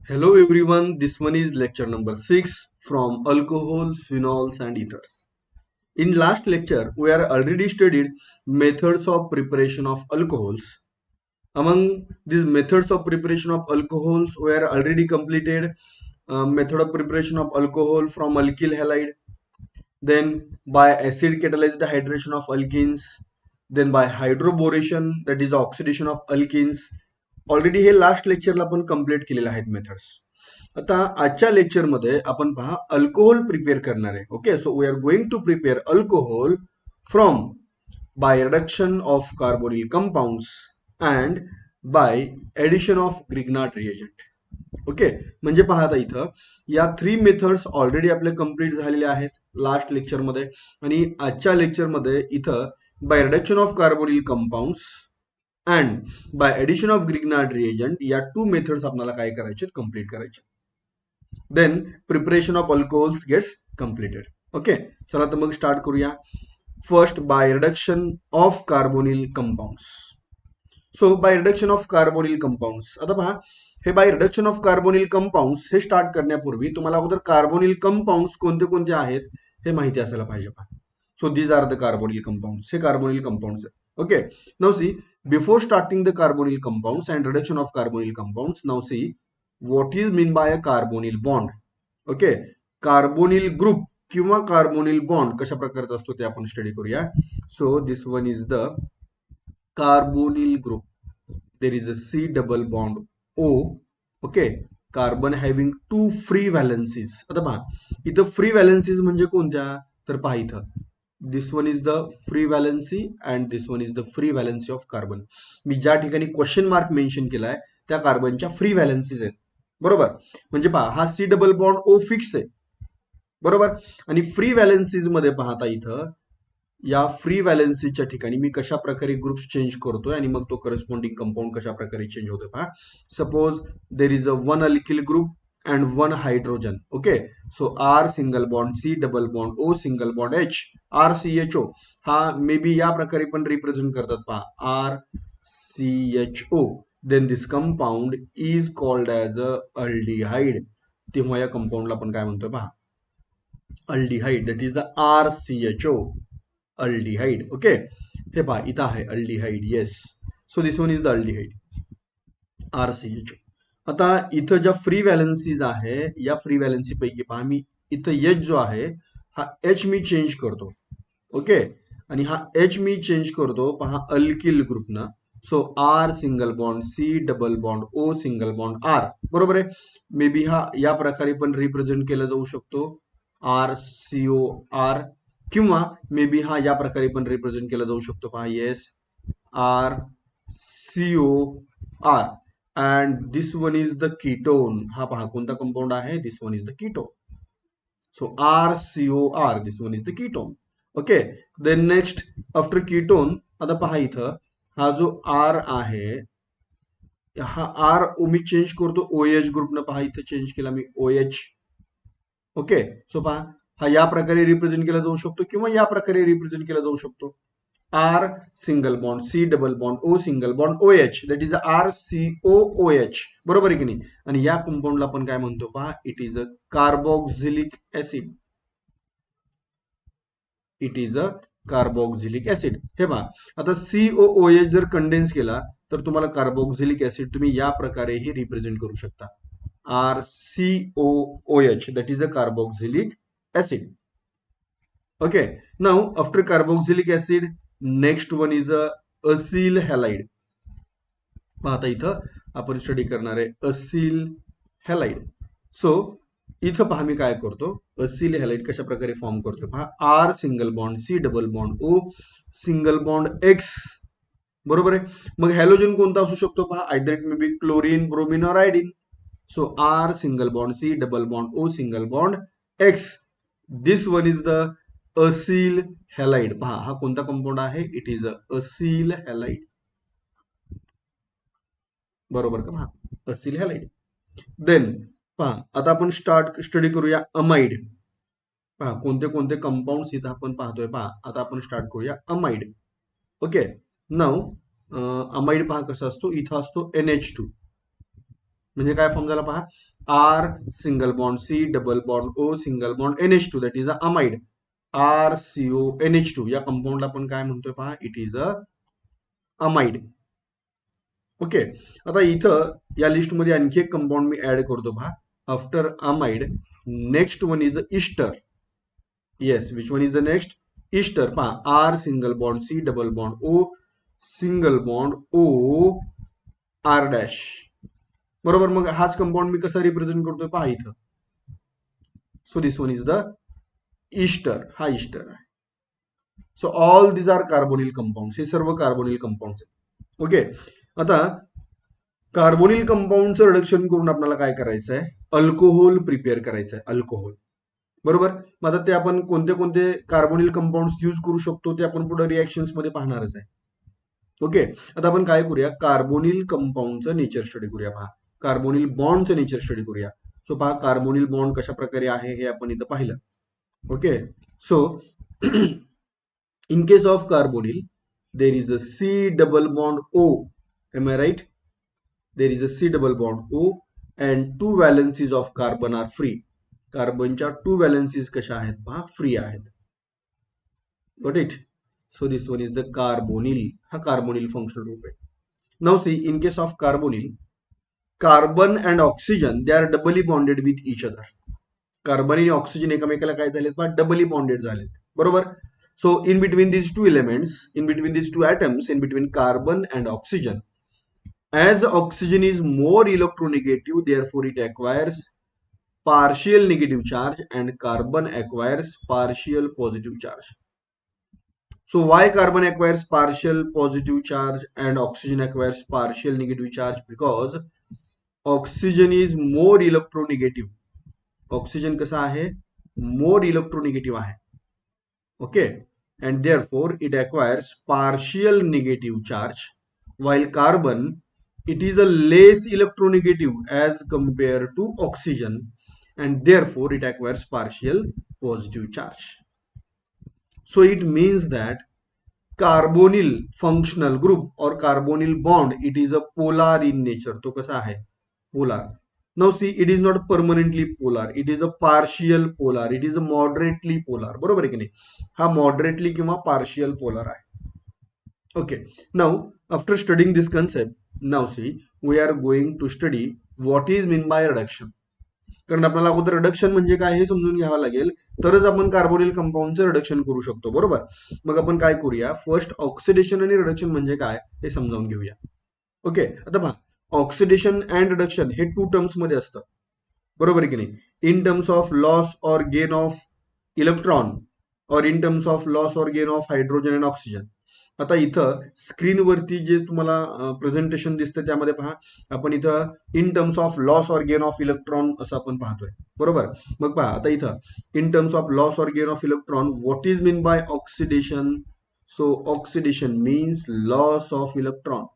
Hello everyone, this one is lecture number 6 from alcohols, phenols and ethers. In last lecture, we are already studied methods of preparation of alcohols. Among these methods of preparation of alcohols, we are already completed method of preparation of alcohol from alkyl halide, then by acid catalyzed hydration of alkenes, then by hydroboration that is oxidation of alkenes. Already हे last लेक्चरला आपण complete केलेले आहेत methods. आता आजच्या लेक्चरमध्ये आपण पहा alcohol prepare करणार आहे. Okay, so we are going to prepare alcohol from by reduction of carbonyl compounds and by addition of Grignard reagent. Okay, म्हणजे पहा आता इथं या 3 मेथड्स ऑलरेडी आपले कंप्लीट झालेले आहेत लास्ट लेक्चरमध्ये, आणि आजच्या लेक्चरमध्ये इथं by reduction of carbonyl compounds and by addition of Grignard reagent या 2 मेथड्स आपल्याला काय करायचे, कंप्लीट करायचे. Then preparation of alcohols gets completed. Okay, चला तर मग स्टार्ट करूया. First by reduction of carbonyl compounds. So by reduction of carbonyl compounds, आता पहा हे by reduction of carbonyl compounds हे स्टार्ट करण्यापूर्वी तुम्हाला अगोदर कार्बोनिल कंपाऊंड्स कोणते कोणते आहेत हे माहिती असायला पाहिजे. पहा, so these are the carbonyl compounds. हे कार्बोनिल कंपाऊंड्स आहेत. Okay, now see, before starting the carbonyl compounds and reduction of carbonyl compounds, now see what is mean by a carbonyl bond. Okay, carbonyl group किंवा carbonyl bond कशा प्रकारचा असतो ते आपण study करूया. So this one is the carbonyl group. There is a C double bond O. Okay, carbon having 2 free valencies. आता पहा इथं फ्री व्हॅलेन्सीज म्हणजे कोणत्या, तर पहा इथं this one is the free valency and this one is the free valency of carbon. मी ज्या ठिकाणी क्वेश्चन मार्क मेन्शन केलाय त्या कार्बनच्या फ्री व्हॅलन्सीज आहेत. बरोबर, म्हणजे पहा हा C double bond O fix आहे. बरोबर, आणि फ्री व्हॅलन्सीज मध्ये पाहता इथं या फ्री व्हॅलन्सीच्या ठिकाणी मी कशा प्रकारे ग्रुप्स चेंज करतोय आणि मग तो करस्पॉन्डिंग कंपाऊंड कशा प्रकारे चेंज होतोय. पहा, suppose there is a 1 alkyl group and 1 hydrogen. Okay, so R single bond C double bond O single bond H RCHO हा मे बी या प्रकारे पण रिप्रेझेंट करतात. पहा RCHO, then this compound is called as a aldehyde. तेव्हा या कंपाऊंडला आपण काय म्हणतोय, पहा aldehyde, that is the RCHO aldehyde. Okay, हे पहा इथं आहे aldehyde. Yes, so this one is the aldehyde RCHO. आता इथं ज्या फ्री व्हॅलन्सीज आहे या फ्री व्हॅलन्सी पैकी पहा मी इथं एच जो आहे हा एच मी चेंज करतो. ओके, आणि हा एच मी चेंज करतो पहा अल्किल ग्रुपनं. So R single bond C double bond O single bond R. बरोबर आहे, मे बी हा या प्रकारे पण रिप्रेझेंट केला जाऊ शकतो RCOR, किंवा मे बी हा या प्रकारे पण रिप्रेझेंट केला जाऊ शकतो. पहा yes RCOR. and this one is the ketone. हा पहा कोणता कंपाऊंड आहे, this one is the ketone. so RCOR, this one is the ketone. okay, then next after ketone आता पहा इथं हा जो R आहे हा R मी चेंज करतो OH ग्रुपनं. पहा इथं चेंज केला मी OH. ओके, सो पहा हा या प्रकारे रिप्रेझेंट केला जाऊ शकतो किंवा या प्रकारे रिप्रेझेंट केला जाऊ शकतो. R single bond C double bond O single bond OH, that is RCOOH. बरोबर आहे की नाही. आणि या कंपाऊंडला आपण काय म्हणतो, पहा it is a carboxylic acid. It is a carboxylic acid. हे पहा आता COOH जर कंडेन्स केला तर तुम्हाला कार्बोक्झिलिक ऍसिड तुम्ही या प्रकारेही रिप्रेझेंट करू शकता. RCOOH, that is a carboxylic acid. Okay, now after carboxylic acid, next one is a acyl halide. आता इथं आपण स्टडी करणार आहे असिल हॅलाइड. सो इथं पहा मी काय करतो, असिल हॅलाइड कशा प्रकारे फॉर्म करतो. पहा R single bond C double bond O single bond X. बरोबर आहे, मग हॅलोजन कोणता असू शकतो, पहा either it may be chlorine bromine or iodine. So R single bond C double bond O single bond X. This one is the acyl halide. पहा हा कोणता कंपाऊंड आहे, it is a acyl halide. बरोबर का, पहा acyl halide. Then पहा आता आपण स्टडी करूया अमाइड. पहा कोणते कोणते कंपाऊंड्स इथं आपण पाहतोय. पहा आता आपण स्टार्ट करूया अमाइड. ओके, नाव अमाइड पहा कसा असतो, इथं असतो NH2. म्हणजे काय फॉर्म झाला पहा, R single bond C double bond O single bond NH2 that is a amide. RCONH2 या कंपाऊंडला आपण काय म्हणतोय पहा, it is a amide. Okay, आता इथं या लिस्टमध्ये आणखी एक कंपाऊंड मी ऍड करतो पहा. After amide next one is ester. Yes, which one is the next? Ester. पहा, R single bond C double bond O single bond O R dash. बरोबर, मग हाच कंपाऊंड मी कसा रिप्रेझेंट करतोय पहा इथं. So this one is the ester. हा ester आहे. So all these are carbonyl compound. हे सर्व कार्बोनिल कंपाऊंड आहेत. ओके, आता कार्बोनिल कंपाऊंडचं रिडक्शन करून आपल्याला काय करायचं आहे, अल्कोहोल प्रिपेअर करायचं आहे. अल्कोहोल. बरोबर, मग आता ते आपण कोणते कोणते कार्बोनिल कंपाऊंड यूज करू शकतो ते आपण पुढे रिएक्शन्स मध्ये पाहणारच आहे. ओके, आता आपण काय करूया, कार्बोनिल कंपाऊंडचं नेचर स्टडी करूया. पहा, कार्बोनिल बॉन्डचं नेचर स्टडी करूया. सो पहा, कार्बोनिल बॉन्ड कशा प्रकारे आहे हे आपण इथं पाहिलं. Okay, so in case of carbonyl there is a C double bond O. Am I right? There is a C double bond O and two valencies of carbon are free. कार्बनच्या two valencies कशा आहेत पहा, free आहेत. Got it? So this one is the carbonyl. हा carbonyl functional group आहे. Now see, in case of carbonyl, carbon and oxygen they are doubly bonded with each other. Carbon आणि oxygen एकमेकाला काय झालेत पहा, डबली बॉन्डेड झालेत. बरोबर. So in between these two elements, in between these two atoms, in between carbon and oxygen, as oxygen is more electronegative, therefore it acquires partial negative charge and carbon acquires partial positive charge. So why carbon acquires partial positive charge and oxygen acquires partial negative charge? Because oxygen is more electronegative. Oxygen कसा आहे, more electronegative आहे. Okay, and therefore it acquires partial negative charge, while carbon, it is a less electronegative as compared to oxygen, and therefore it acquires partial positive charge. So it means that carbonyl functional group or carbonyl bond, it is a polar in nature. तो कसा आहे, polar. Now see, it is not permanently polar, it is a partial polar, it is a moderately polar. बरोबर आहे की नाही, हा moderately किंवा partial polar आहे. Okay, now after studying this concept, now see, we are going to study what is meant by reduction. कारण आपल्याला अगोदर रिडक्शन म्हणजे काय हे समजून घ्यावं लागेल, तरच आपण कार्बोनिल कंपाऊंडचं रिडक्शन करू शकतो. बरोबर, मग आपण काय करूया, फर्स्ट ऑक्सिडेशन आणि रिडक्शन म्हणजे काय हे समजावून घेऊया. ओके, आता पहा, ऑक्सिडेशन अँड रिडक्शन हे टू टर्म्स मध्ये असतं. बरोबर की नाही, इन टर्म्स ऑफ लॉस और गेन ऑफ इलेक्ट्रॉन और इन टर्म्स ऑफ लॉस और gain of hydrogen and oxygen. आता इथं स्क्रीनवरती जे तुम्हाला प्रेझेंटेशन दिसतं त्यामध्ये पहा, आपण इथं इन टर्म्स ऑफ लॉस और गेन ऑफ इलेक्ट्रॉन असं आपण पाहतोय. बरोबर, मग पहा आता इथं इन टर्म्स ऑफ लॉस और gain of electron, what is mean by oxidation? So oxidation means loss of electron.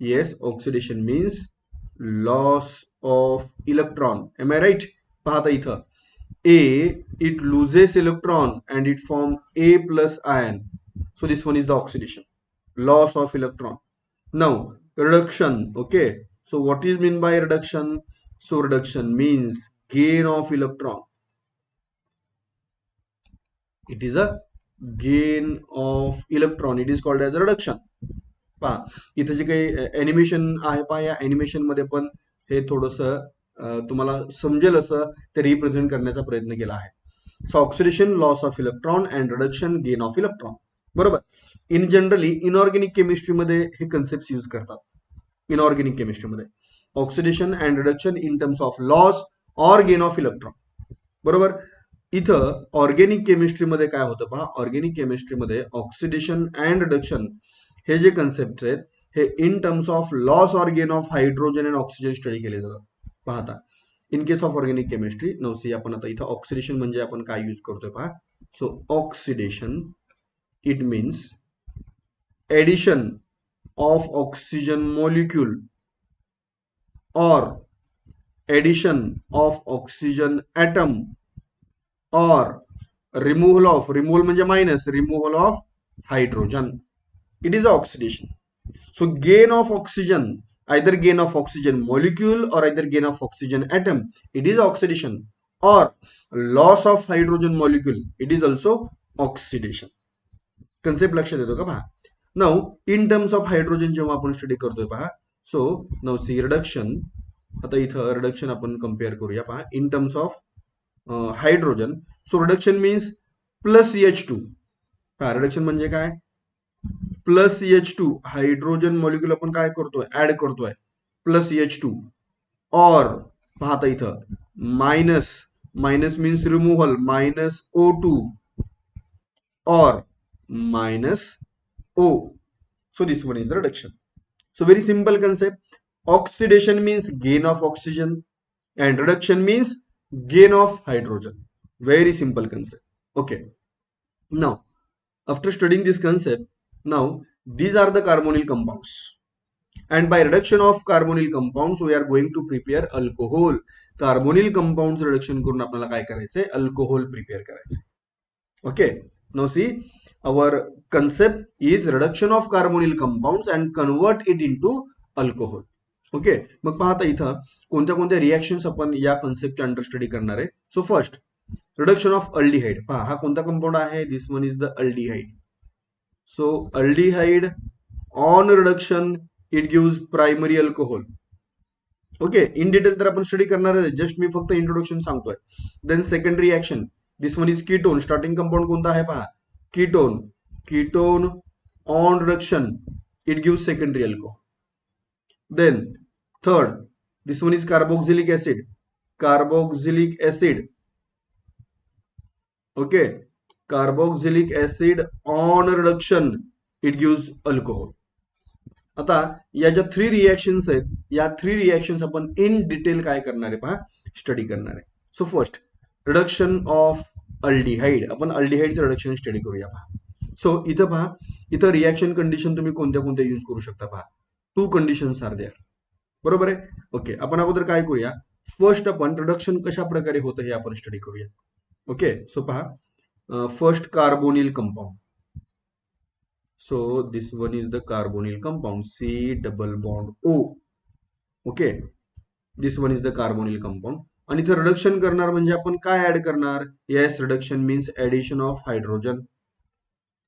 Yes, oxidation means loss of electron. Am I right? पाहता इथं A, it loses electron and it form A plus ion. So this one is the oxidation, loss of electron. Now reduction. Okay, so what is mean by reduction? So reduction means gain of electron. It is a gain of electron. It is called as a reduction. पहा, इथं जे काही animation आहे पहा, या animation मध्ये पण हे थोडंसं तुम्हाला समजेल असं ते रिप्रेझेंट करण्याचा प्रयत्न केला आहे. So oxidation loss of electron and reduction gain of electron. बरोबर, इन जनरली इनऑर्गॅनिक केमिस्ट्रीमध्ये हे कन्सेप्ट यूज करतात. इनऑर्गॅनिक केमिस्ट्रीमध्ये oxidation and reduction in terms of loss or gain of electron. बरोबर, इथं ऑर्गॅनिक केमिस्ट्रीमध्ये काय होतं पहा, ऑर्गॅनिक केमिस्ट्रीमध्ये ऑक्सिडेशन अँड रिडक्शन हे जे कन्सेप्ट आहेत हे इन टर्म्स ऑफ लॉस और gain of hydrogen and oxygen study केले जातात. पाहता, in case of organic chemistry नवसी आपण आता इथं ऑक्सिडेशन म्हणजे आपण काय यूज करतोय पहा. So oxidation it means addition of oxygen molecule or addition of oxygen atom or removal म्हणजे minus removal of hydrogen. It is oxidation. So gain of oxygen either gain of oxygen molecule or either gain of oxygen atom, it is oxidation, or loss of hydrogen molecule, it is also oxidation. Concept लक्षात येतो का पहा. Now in terms of hydrogen जेव्हा आपण study करतोय पहा, so now see reduction, आता इथं रिडक्शन आपण कम्पेअर करूया पहा in terms of hydrogen. So reduction means plus H2. हा रिडक्शन म्हणजे काय, प्लस H2 हायड्रोजन मॉलिक्युल आपण काय करतोय, ऍड करतोय प्लस H2, और पाहता इथं minus, minus means removal, minus O2 or minus O. So this one is the reduction. So very simple concept. Oxidation means gain of oxygen and reduction means gain of hydrogen. Very simple concept. Okay. Now, after studying this concept, now these are the carbonyl compounds. And by reduction of carbonyl compounds, we are going to prepare alcohol. Carbonyl compounds reduction करून आपल्याला काय करायचंय, alcohol prepare करायचंय. Okay. Now see, our concept is reduction of carbonyl compounds and convert it into alcohol. Okay, मग पाहता इथं कोणत्या कोणत्या रिएक्शन्स आपण या कन्सेप्टच्या अंडर स्टडी करणार आहे. So first reduction of aldehyde. पहा हा कोणता कंपाऊंड आहे, this one is the aldehyde. So aldehyde on reduction it gives primary alcohol. Okay, in detail तर आपण स्टडी करणार आहे, जस्ट मी फक्त इंट्रोडक्शन सांगतोय. Then second reaction, this one is ketone. Starting compound कोणता आहे पहा, ketone. Ketone on reduction it gives secondary alcohol. Then third, this one is carboxylic acid. Carboxylic acid. Okay, carboxylic acid on reduction it gives alcohol. आता या ज्या three reactions आहेत, या three reactions आपण in detail काय करणार आहे पहा, स्टडी करणार आहे. So first reduction of aldehyde. आपण अल्डिहाइडचं रिडक्शन स्टडी करूया पहा. सो इथं पहा, इथं रिएक्शन कंडिशन तुम्ही कोणत्या कोणत्या यूज करू शकता पहा. Two conditions are there. बरोबर आहे. ओके, आपण अगोदर काय करूया, फर्स्ट आपण रिडक्शन कशा प्रकारे होतं हे आपण स्टडी करूया. ओके, सो पहा first carbonyl compound. So this one is the carbonyl compound, C double bond O. Okay, this one is the carbonyl compound. आणि इथं रिडक्शन करणार म्हणजे आपण काय ऍड करणार, yes reduction means addition of hydrogen.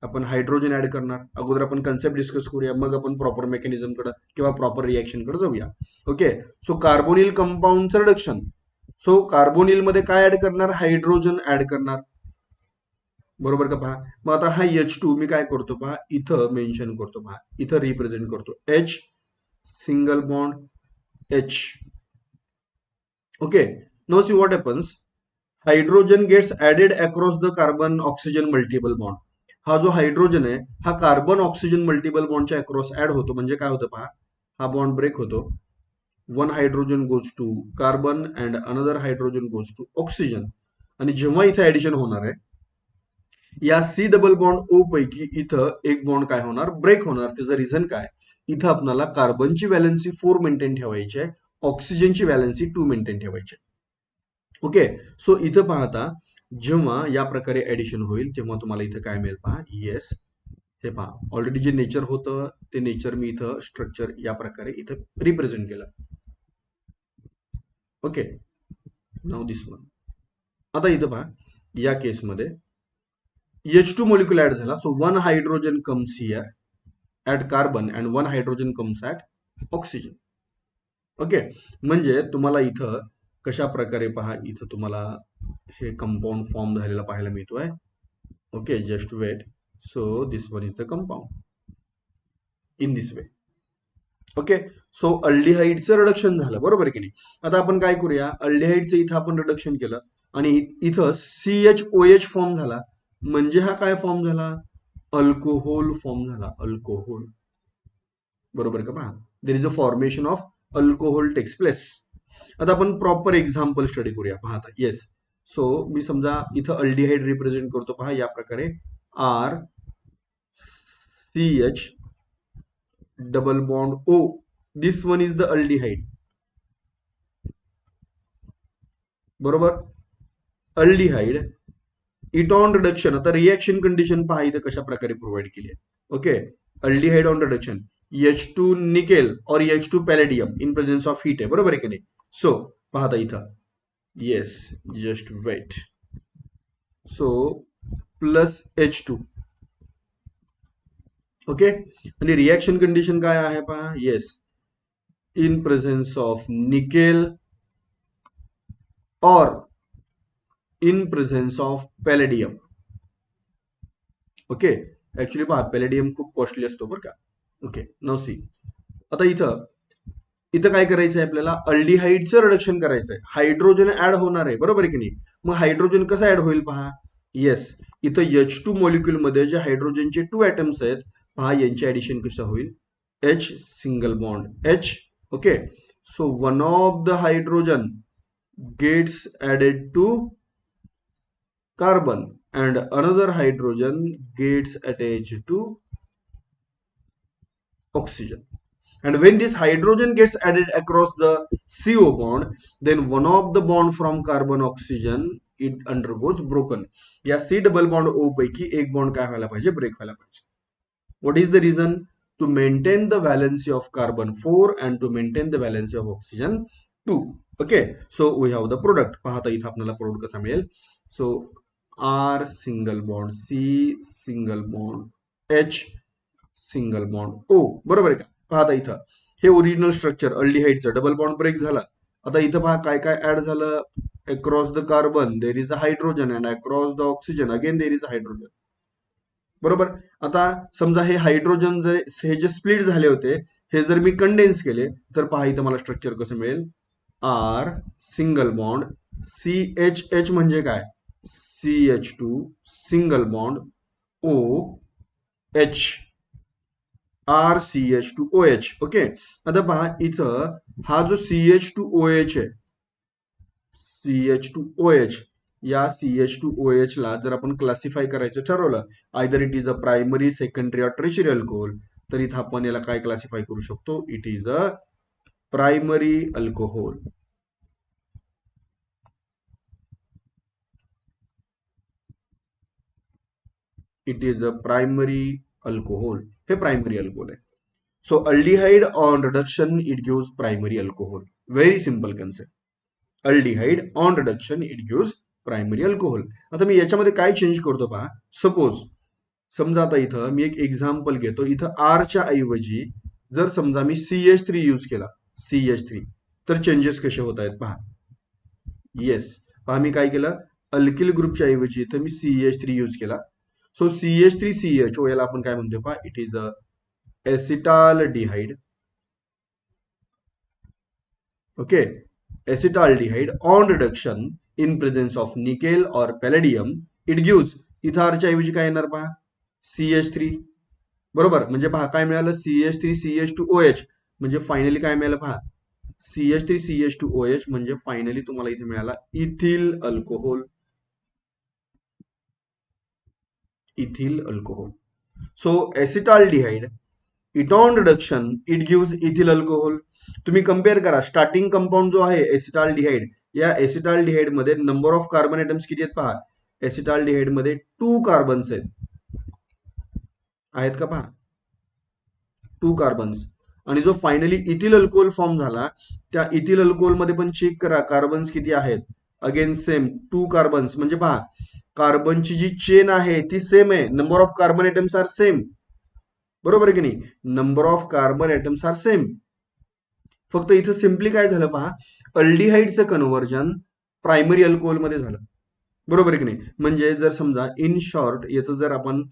आपण hydrogen add करणार. अगोदर आपण कन्सेप्ट डिस्कस करूया, मग आपण प्रॉपर मेकॅनिझम कडे किंवा प्रॉपर रिएक्शन कडे जाऊया. ओके, सो कार्बोनिल कंपाऊंडचं रिडक्शन. सो कार्बोनिल मध्ये काय ऍड करणार, हायड्रोजन ऍड करणार. बरोबर का पहा. मग आता हा H2 मी काय करतो पहा, इथं मेन्शन करतो पहा, इथं रिप्रेझेंट करतो H single bond H. Okay, now see what happens, hydrogen gets added across the carbon oxygen multiple bond. हा जो हायड्रोजन आहे हा कार्बन ऑक्सिजन मल्टिपल बॉन्डच्या अक्रॉस ऍड होतो. म्हणजे काय होतं पहा, हा बॉन्ड ब्रेक होतो. One hydrogen goes to carbon and another hydrogen goes to oxygen. आणि जेव्हा इथं ऍडिशन होणार आहे, या C डबल बॉन्ड O पैकी इथं एक बॉन्ड काय होणार, ब्रेक होणार. त्याचं रिझन काय, इथं आपल्याला कार्बनची व्हॅलन्सी 4 मेंटेन ठेवायची आहे, ऑक्सिजनची व्हॅलन्सी 2 मेंटेन ठेवायची आहे. ओके, सो इथं पाहता जेव्हा या प्रकारे ऍडिशन होईल तेव्हा तुम्हाला इथं काय मिळेल पहा, येस हे पहा, ऑलरेडी जे नेचर होतं ते नेचर मी इथं स्ट्रक्चर या प्रकारे इथं रिप्रेझेंट केलं. ओके, नाउ दिस वन. आता इथं पहा, या केसमध्ये H2 मॉलिक्युल ऍड झाला. So one hydrogen comes here at carbon and one hydrogen comes at oxygen. Okay, म्हणजे तुम्हाला इथं कशा प्रकारे पहा, इथं तुम्हाला हे कंपाऊंड फॉर्म झालेला पाहायला मिळतोय. Okay, just wait. So this one is the compound in this way. Okay, so अल्डिहाइडचं रिडक्शन झालं, बरोबर की नाही. आता आपण काय करूया, अल्डिहाइडचं इथं आपण रिडक्शन केलं आणि इथं CHOH फॉर्म झाला. म्हणजे हा काय फॉर्म झाला, अल्कोहोल फॉर्म झाला, अल्कोहोल. बरोबर का पहा, there is a formation of alcohol takes place. आता आपण प्रॉपर एक्झाम्पल स्टडी करूया. पाहता, येस. सो मी समजा इथं अल्डिहाइड रिप्रेझेंट करतो पहा या प्रकारे, RCH double bond O. This one is the aldehyde. बरोबर, अल्डिहाइड इट ऑन रिडक्शन. आता रिएक्शन कंडिशन पहा इथं कशा प्रकारे प्रोव्हाइड केली आहे. Okay, aldehyde on reduction H2 nickel और H2 palladium in presence of heat आहे, बरोबर आहे की नाही. सो पाहता इथं, yes, just wait. So plus H2. Okay, आणि रिॲक्शन कंडिशन काय आहे पहा, yes, in presence of nickel और in presence of पॅलेडियम. Okay, actually पहा पॅलेडियम खूप कॉस्टली असतो बरं का. Okay, now C. आता इथं इथं काय करायचं आहे आपल्याला, अल्डिहाइडचं रिडक्शन करायचं आहे. हायड्रोजन ऍड होणार आहे, बरोबर आहे की नाही. मग हायड्रोजन कसं ऍड होईल पहा, येस, इथं H2 मॉलिक्युल मध्ये जे हायड्रोजनचे 2 ऍटम्स आहेत पहा, यांचे ऍडिशन कसं होईल, H single bond H. Okay, so one of the hydrogen gets added to carbon and another hydrogen gets attached to oxygen. And when this hydrogen gets added across the CO bond, then one of the bond from carbon oxygen it undergoes broken. या C double bond O पैकी एक bond काय व्हायला पाहिजे, break व्हायला पाहिजे. What is the reason? To maintain the valency of carbon 4 and to maintain the valency of oxygen 2. Okay, so we have the product. पाहता इथं आपल्याला प्रोडक्ट कसा मिळेल. So R single bond C single bond H single bond O, बरोबर आहे का. पाहता इथं हे ओरिजिनल स्ट्रक्चर अल्डिहाइडचं डबल बॉन्ड ब्रेक झाला. आता इथं पहा काय काय ऍड झालं, across the carbon there is a hydrogen and across the oxygen again there is a hydrogen, बरोबर. आता समजा हे हायड्रोजन जर हे जे स्प्लिट झाले होते हे जर मी कंडेन्स केले तर पहा इथं मला स्ट्रक्चर कसं मिळेल, आर सिंगल बॉन्ड CHH म्हणजे काय, CH2 single bond O H RCH2OH. Okay, आता पहा इथं हा जो CH2OH आहे, CH2OH, या CH2OH ला जर आपण क्लासिफाय करायचं ठरवलं, either it is a primary secondary or treasury alcohol, तर इथं आपण याला काय क्लासिफाय करू शकतो, it is a primary alcohol. It is a primary alcohol, हे प्रायमरी अल्कोहोल आहे. So aldehyde on reduction it gives primary alcohol. Very simple concept. Aldehyde on reduction it gives primary alcohol. आता मी याच्यामध्ये काय change करतो पहा, suppose समजा आता इथं मी एक एक्झाम्पल घेतो, इथं आरच्या ऐवजी जर समजा मी CH3 यूज केला, CH3, तर चेंजेस कसे होत आहेत पहा. येस, पहा मी काय केलं, अल्किल ग्रुपच्या ऐवजी इथं मी CH3 यूज केला. सो CH3CHO याला आपण काय म्हणतो पहा, it is a acetaldehyde. Okay, acetaldehyde on reduction in presence of nickel or palladium it gives, इथं आरच्या ऐवजी काय येणार पहा, CH3, बरोबर. म्हणजे पहा काय मिळालं, CH3CH2OH, म्हणजे फायनली काय मिळालं पहा, CH3CH2OH, म्हणजे फायनली तुम्हाला इथे मिळाला ethyl alcohol. Ethyl alcohol. So acetaldehyde it on reduction it gives ethyl alcohol. तुम्ही कम्पेअर करा, स्टार्टिंग कंपाऊंड जो आहे एसिटाल्डिहाइड, या एसिटाल्डिहाइड मध्ये नंबर ऑफ कार्बन ऍटम्स किती आहेत पहा, एसिटाल्डिहाइड मध्ये 2 कार्बन्स आहेत का पहा, 2 कार्बन्स. आणि जो फायनली इथिल अल्कोहोल फॉर्म झाला, त्या इथिल अल्कोहोल मध्ये पण चेक करा कार्बन्स किती आहेत, अगेन सेम 2 कार्बन्स. म्हणजे पहा कार्बनची जी चेन आहे ती सेम आहे, number of carbon atoms are same, बरोबर आहे की नाही, number of carbon atoms are same. फक्त इथं सिम्पली काय झालं पहा, अल्डिहाइडचं कन्व्हर्जन प्रायमरी अल्कोहोल मध्ये झालं, बरोबर आहे की नाही. म्हणजे जर समजा इन शॉर्ट याचं जर आपण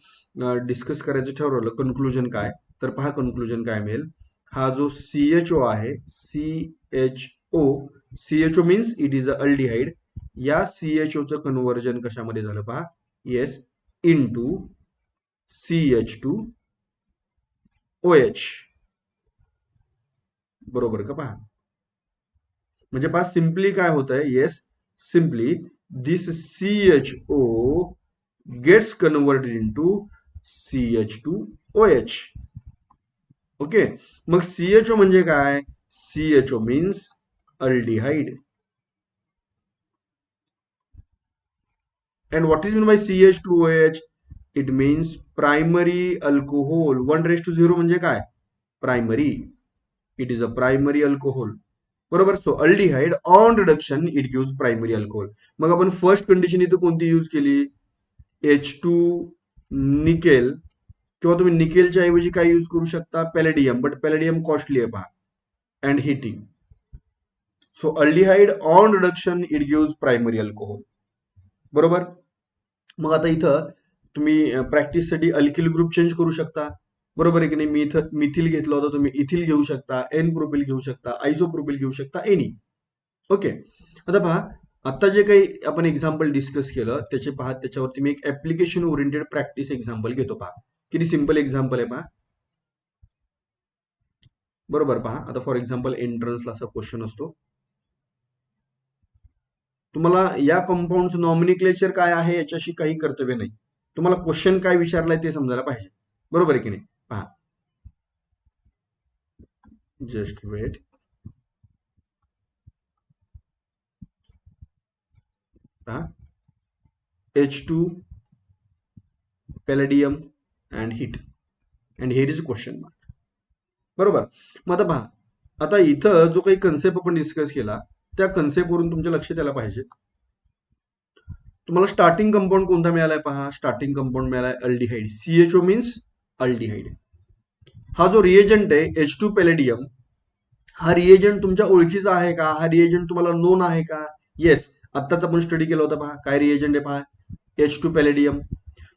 डिस्कस करायचं ठरवलं, कन्क्लुजन काय, तर पहा कन्क्लुजन काय मिळेल, हा जो CHO आहे, CHO means it is a aldehyde, या CHOचं कन्व्हर्जन कशामध्ये झालं पहा, येस, इनटू CH2OH, बरोबर का पहा. म्हणजे पहा सिम्पली काय होत आहे, yes, simply this CHO gets converted into CH2OH. Okay, मग CHO म्हणजे काय, CHO means aldehyde. And what is meant by CH2OH? It means primary alcohol. 1:0 म्हणजे काय, primary, it is a primary alcohol. बरोबर. So aldehyde on reduction it gives primary alcohol. मग आपण first condition इथं कोणती यूज केली? H2 निकेल, किंवा तुम्ही निकेलच्या ऐवजी काय यूज करू शकता? पॅलेडियम, बट पॅलेडियम कॉस्टली आहे पहा. And heating. So aldehyde on reduction it gives primary alcohol. बरोबर. मग आता इथं तुम्ही प्रॅक्टिससाठी अल्किल ग्रुप चेंज करू शकता. बरोबर आहे की नाही? मी इथं मिथिल घेतलं होतं, तुम्ही इथिल घेऊ शकता, एन प्रोपिल घेऊ शकता, आयसोप्रोपिल घेऊ शकता, एनी. ओके. आता पहा, आता जे काही आपण एक्झाम्पल डिस्कस केलं त्याचे पहा, त्याच्यावरती मी एक ऍप्लिकेशन ओरिएंटेड प्रॅक्टिस एक्झाम्पल घेतो. पहा किती सिंपल एक्झाम्पल आहे. पहा बरोबर. पहा आता फॉर एक्झाम्पल एंट्रन्सला असा क्वेश्चन असतो, तुम्हाला या कंपाऊंडचं नॉमिनिक्लेचर काय आहे याच्याशी काही कर्तव्य नाही, तुम्हाला क्वेश्चन काय विचारलाय ते समजायला पाहिजे. बरोबर आहे की नाही? पहा, जस्ट वेट. पहा, H2 palladium and heat and here is question mark. बरोबर. मग आता पहा, आता इथं जो काही कन्सेप्ट आपण डिस्कस केला त्या कन्सेप्ट वरून तुमच्या लक्षात यायला पाहिजे. तुम्हाला स्टार्टिंग कंपाऊंड कोणता मिळालाय? पहा, स्टार्टिंग कंपाऊंड मिळालाय अल्डिहाइड. CHO means aldehyde. हा जो रिएजंट आहे H2 पॅलेडियम, हा रिएजंट तुमच्या ओळखीचा आहे का? हा रिएजंट तुम्हाला नोन आहे का? येस, आत्ताच आपण स्टडी केला होता. पहा काय रिएजंट आहे. पहा H2 पॅलेडियम.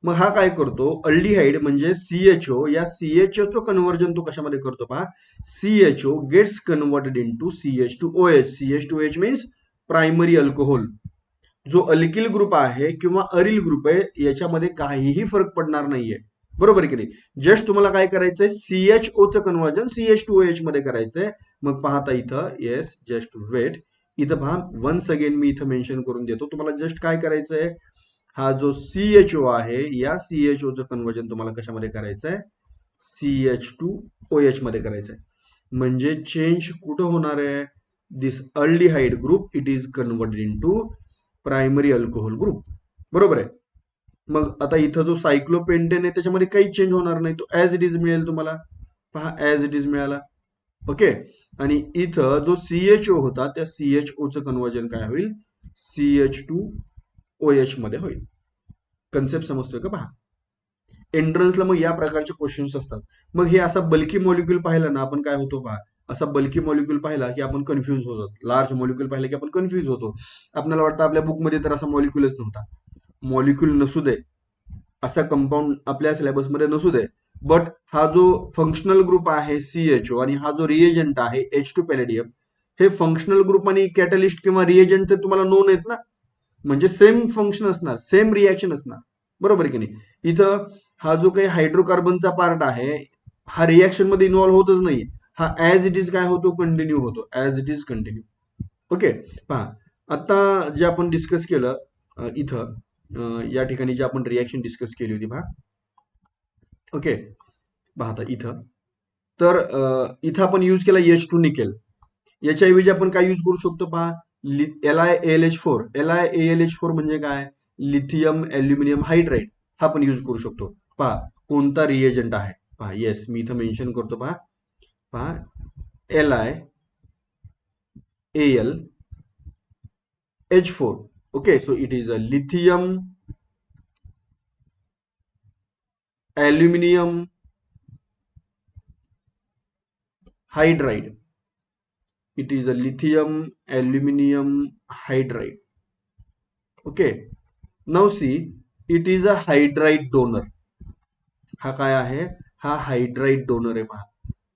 मग हा काय करतो? अल्डिहाइड म्हणजे CHO, या CHO कन्व्हर्जन तो कशामध्ये करतो? पहा, CHO gets converted into CH2OH. CH2OH means primary alcohol. जो अल्किल ग्रुप आहे किंवा अरिल ग्रुप आहे याच्यामध्ये काहीही फरक पडणार नाहीये. बरोबर की नाही? जस्ट तुम्हाला काय करायचंय? CHOचं कन्व्हर्जन CH2OH मध्ये करायचंय. मग पाहता इथं, येस, जस्ट वेट. इथं पहा, वन्स अगेन मी इथं मेन्शन करून देतो. तुम्हाला जस्ट काय करायचंय? हा जो CHO आहे या CHOचं कन्व्हर्जन तुम्हाला कशामध्ये करायचंय? CH2OH मध्ये करायचंय. म्हणजे चेंज कुठं होणार आहे? This aldehyde group it is converted into primary alcohol group. बरोबर आहे. मग आता इथं जो सायक्लोपेंटेन आहे त्याच्यामध्ये काही चेंज होणार नाही, तो ऍज इट इज मिळेल तुम्हाला. पहा, ऍज इट इज मिळाला. ओके. आणि इथं जो CHO होता त्या CHOचं कन्व्हर्जन काय होईल? CH2OH मध्ये होईल. कन्सेप्ट समजतोय का? पहा, एंट्रन्सला मग या प्रकारचे क्वेश्चन्स असतात. मग हे असा बल्की मॉलिक्यूल पाहिला ना आपण, काय होतो पहा, असा बल्की मॉलिक्यूल पाहिला की आपण कन्फ्यूज होतो. लार्ज मॉलिक्यूल पाहिला की आपण कन्फ्यूज होतो. आपल्याला वाटतं आपल्या बुकमध्ये तर असा मॉलिक्यूलच नव्हता. मॉलिक्यूल नसू दे, असा कंपाऊंड आपल्या सिलेबसमध्ये नसू दे, बट हा जो फंक्शनल ग्रुप आहे CHO आणि हा जो रिएजंट आहे H2 पॅलेडियम, हे फंक्शनल ग्रुप आणि कॅटलिस्ट किंवा रिएजंट ते तुम्हाला नोन आहेत ना, म्हणजे सेम फंक्शन असणार, सेम रिॲक्शन असणार. बरोबर की नाही? इथं हा जो काही हायड्रोकार्बनचा पार्ट आहे हा रिॲक्शन मध्ये इन्व्हॉल्व्ह होतच नाही. हा ऍज इट इज काय होतो? कंटिन्यू होतो. As it is continue. Okay. पहा, आता जे आपण डिस्कस केलं इथं, या ठिकाणी जे आपण रिॲक्शन डिस्कस केली होती. पहा, ओके. पहा आता इथं, तर इथं आपण यूज केला H2 निकेल. याच्याऐवजी आपण काय यूज करू शकतो? पहा, LiAlH4. LiAlH4 म्हणजे काय? Lithium aluminium hydride. हा आपण यूज करू शकतो. पहा कोणता रिएजंट आहे. पहा, येस, मी इथं मेन्शन करतो. पहा, पहा, LiAlH4. Okay. So it is a lithium aluminium hydride. It is a lithium aluminum hydride. Okay. Now see, it is a hydride donor. हा काय आहे? हा हायड्राइड डोनर आहे. पहा,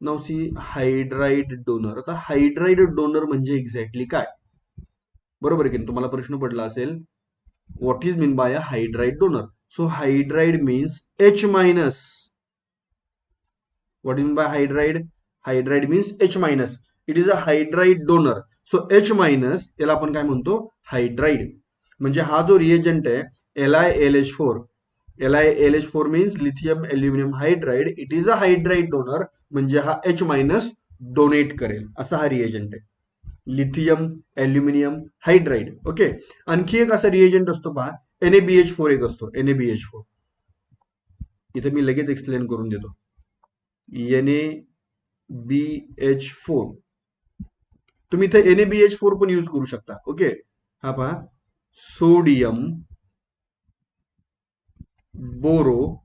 नाव सी हायड्राइड डोनर. आता हायड्राइड डोनर म्हणजे एक्झॅक्टली काय? बरोबर की तुम्हाला प्रश्न पडला असेल, what is mean by a hydride donor? So hydride means H minus. What is mean by hydride? Hydride means H minus. It is a hydride donor. So H minus याला आपण काय म्हणतो? हायड्राइड. म्हणजे हा जो रिएजंट आहे LiAlH4, LiAlH4 means lithium aluminium hydride. It is a hydride donor. म्हणजे हा H मायनस डोनेट करेल असा हा रिएजंट आहे, लिथियम ॲल्युमिनियम हायड्राइड. ओके. आणखी एक असा रिएजंट असतो पहा, NaBH4 एक असतो. NaBH4 इथे मी लगेच एक्सप्लेन करून देतो. Na BH4. तुम्ही इथे NaBH4 पण यूज करू शकता. ओके, हा पहा, sodium Boro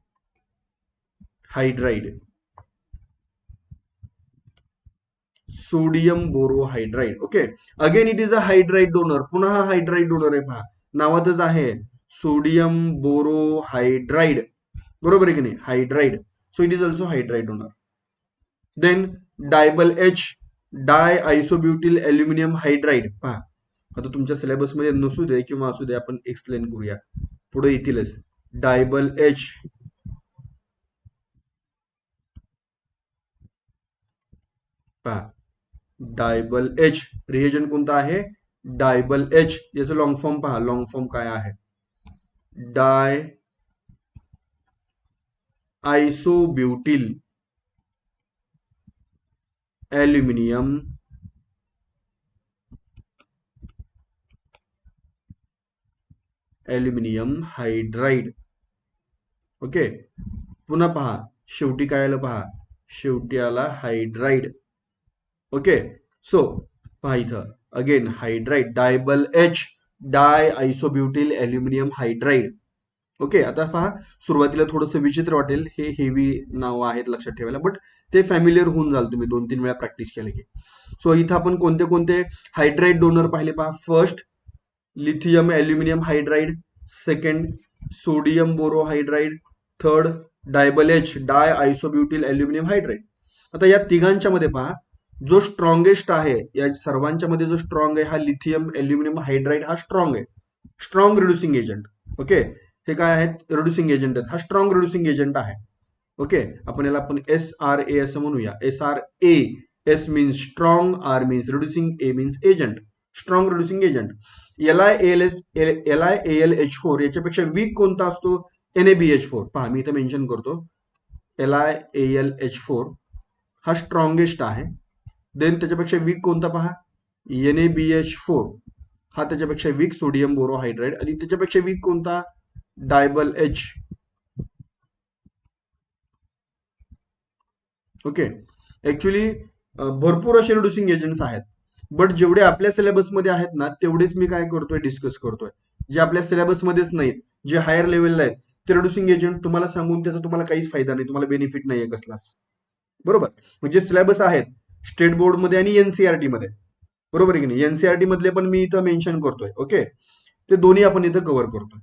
hydride, sodium borohydride. Okay, again it is a hydride donor. पुन्हा हा हायड्राइड डोनर आहे, पहा नावातच आहे सोडियम बोरोहायड्राइड. बरोबर आहे की नाही, hydride. So it is also hydride donor. Then DIBAL H, diisobutyl aluminium hydride. पहा, आता तुमच्या सिलेबसमध्ये नसू दे किंवा असू दे, आपण एक्सप्लेन करूया, पुढे येतीलच. डायबल एच, पहा डायबल एच रिएजंट कोणता आहे, डायबल एच. याचं लॉंग फॉर्म पहा, लॉंग फॉर्म काय आहे, डाय आयसोब्युटिल ॲल्युमिनियम हायड्राइड. ओके, पुन्हा पहा, शेवटी काय आलं, पहा शेवटी आला हायड्राइड. ओके, सो पहा इथं again hydride, dyeable H, diisobutyl aluminium hydride. Okay, आता पहा, सुरुवातीला थोडंसं विचित्र वाटेल, हे हेवी नाव आहेत लक्षात ठेवायला, बट ते फॅमिलियर होऊन जाल तुम्ही 2-3 वेळा प्रॅक्टिस केलं की. सो इथं आपण कोणते कोणते हायड्राइड डोनर पाहिले, पहा. First, lithium aluminium hydride. Second, sodium borohydride. Third, DIBAL H, diisobutyl aluminium hydride. आता या तिघांच्या मध्ये पहा, जो स्ट्रॉंगेस्ट आहे या सर्वांच्या मध्ये, जो स्ट्रॉंग आहे हा लिथियम ॲल्युमिनियम हायड्राइड. हा स्ट्रॉंग आहे, स्ट्रॉंग रिड्युसिंग एजंट. ओके, हे काय आहेत, रिड्युसिंग एजंट आहेत. हा स्ट्रॉंग रिड्युसिंग एजंट आहे. ओके, आपण याला आपण SRA असं म्हणूया. SRA, S means strong, R means reducing, A means agent. Strong reducing agent. LiAlH4 याच्यापेक्षा वीक कोणता असतो, NaBH4. पहा, मी इथे मेन्शन करतो, LiAlH4 हा स्ट्रॉंगेस्ट आहे. देन त्याच्यापेक्षा वीक कोणता, पहा, NaBH4 हा त्याच्यापेक्षा वीक सोडियम बोरोहायड्राइड. आणि त्याच्यापेक्षा वीक कोणता, डायबल एच. ओके, ऍक्च्युली भरपूर असे रिड्युसिंग एजंट्स आहेत, बट जेवढे आपल्या सिलेबसमध्ये आहेत ना, तेवढेच मी काय करतोय, डिस्कस करतोय. जे आपल्या सिलेबसमध्येच नाहीत, जे हायर लेवलला आहेत, ते रिड्युसिंग एजंट तुम्हाला सांगून त्याचा तुम्हाला काहीच फायदा नाही, तुम्हाला बेनिफिट नाहीये कसलाच. बरोबर, म्हणजे सिलेबस आहेत स्टेट बोर्डमध्ये आणि एनसीआरटी मध्ये. बरोबर आहे की नाही, एनसीआरटी मधले पण मी इथं मेन्शन करतोय. ओके, ते दोन्ही आपण इथं कव्हर करतोय.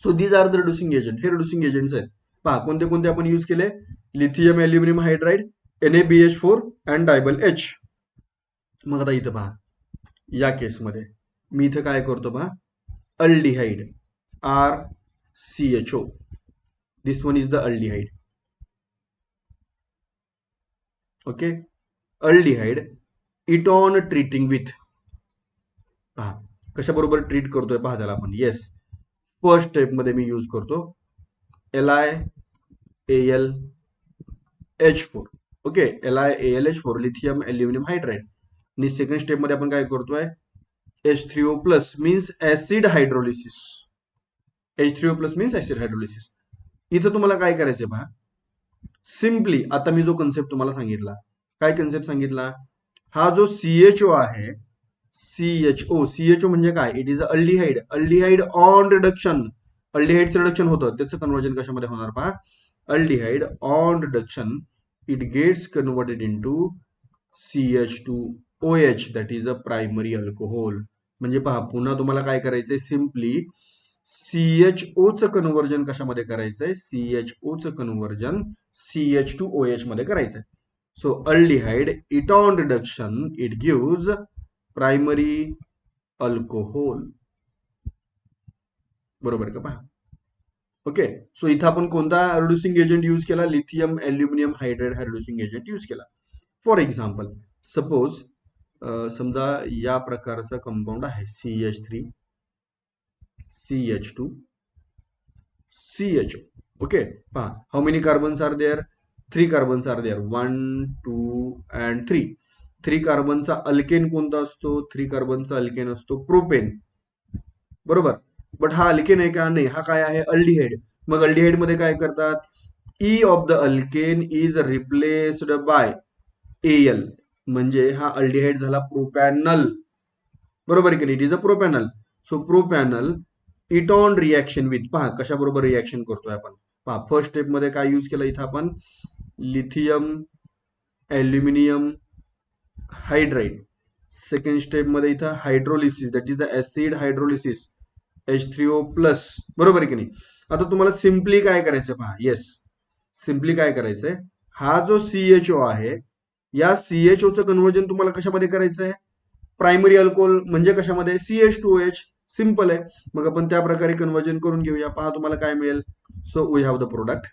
So these are the reducing agent. हे रिड्युसिंग एजंट्स आहेत. पहा, कोणते कोणते आपण यूज केले, lithium aluminium hydride, NaBH4 and DIBAL H. मग आता इथं पहा, या केसमध्ये मी इथं काय करतो, पहा, aldehyde, RCHO. This one is the aldehyde. Okay, aldehyde इटॉन treating with. पहा कशा बरोबर ट्रीट करतोय, पहा त्याला आपण. येस, फर्स्ट स्टेप मध्ये मी यूज करतो LiAlH4. Okay, LiAlH4 lithium aluminium hydride. आणि सेकंड स्टेप मध्ये आपण काय करतोय, H3O+ means acid hydrolysis. H3O+ means acid hydrolysis. इथं तुम्हाला काय करायचंय, पहा, सिम्पली आता मी जो कन्सेप्ट तुम्हाला सांगितला, काय कन्सेप्ट सांगितला, हा जो CHO आहे, CHO म्हणजे काय, it is aldehyde. Aldehyde on reduction, अल्डिहाइडचं रिडक्शन होतं, त्याचं कन्वर्जन कशामध्ये होणार, पहा, aldehyde on reduction it gets converted into CH2OH, that is a primary alcohol. म्हणजे पहा, पुन्हा तुम्हाला काय करायचंय, सिम्पली CHOचं कन्वर्जन कशामध्ये करायचंय, CHOचं कन्वर्जन CH2OH मध्ये करायचंय. So aldehyde it on reduction it gives primary alcohol. बरोबर का, पहा. ओके, सो इथं आपण कोणता रिड्युसिंग एजंट यूज केला, लिथियम ॲल्युमिनियम हायड्राइड हा रिड्युसिंग एजंट यूज केला. फॉर एक्झाम्पल, सपोज समजा या प्रकारचा कंपाऊंड आहे, CH3 CH2 CHO. ओके, पहा, how many carbons are there, 3 carbons are there, 1 2 and 3. 3 कार्बनचा अल्केन कोणता असतो, 3 कार्बनचा अल्केन असतो प्रोपेन. बरोबर, बट हा अल्केन आहे का, नाही, हा काय आहे, अल्डिहाइड. मग अल्डिहाइड मध्ये काय करतात, E of the alkane is replaced bye Al म्हणजे हा अल्डिहाइड झाला प्रोपॅनल, बरोबर आहे की नाही, it is a propanal. So propanal it on reaction with, पहा कशा बरोबर रिॲक्शन करतोय आपण. पहा फर्स्ट स्टेप मध्ये काय यूज केलं इथं आपण, lithium aluminium hydride. Second step मध्ये इथं hydrolysis, that is the acid hydrolysis, H3O plus, बरोबर आहे की नाही. आता तुम्हाला सिम्पली काय करायचं पहा, येस सिम्पली काय करायचंय, हा जो CHO आहे या CHO चं कन्व्हर्जन तुम्हाला कशामध्ये करायचं आहे, प्रायमरी अल्कोहोल म्हणजे कशामध्ये, CH2OH. सिंपल आहे. मग आपण त्या प्रकारे कन्व्हर्जन करून घेऊया. पहा तुम्हाला काय मिळेल. So we have the product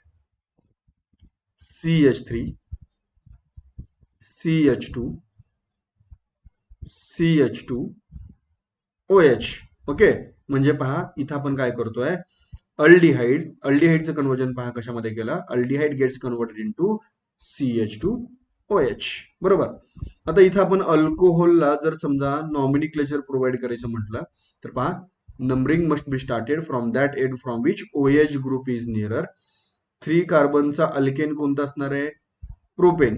CH3 CH2 CH2 OH. Okay, म्हणजे पहा इथं आपण काय करतोय, अल्डिहाइडचं कन्व्हर्जन पहा कशामध्ये केलं, aldehyde gates converted into CH2OH, बरोबर. आता इथं आपण अल्कोहोलला जर समजा नॉमिनिक्लेचर प्रोव्हाइड करायचं म्हटलं तर पहा, numbering must be started from that end from which OH group is nearer. 3 कार्बनचा अल्केन कोणता असणार आहे, प्रोपेन.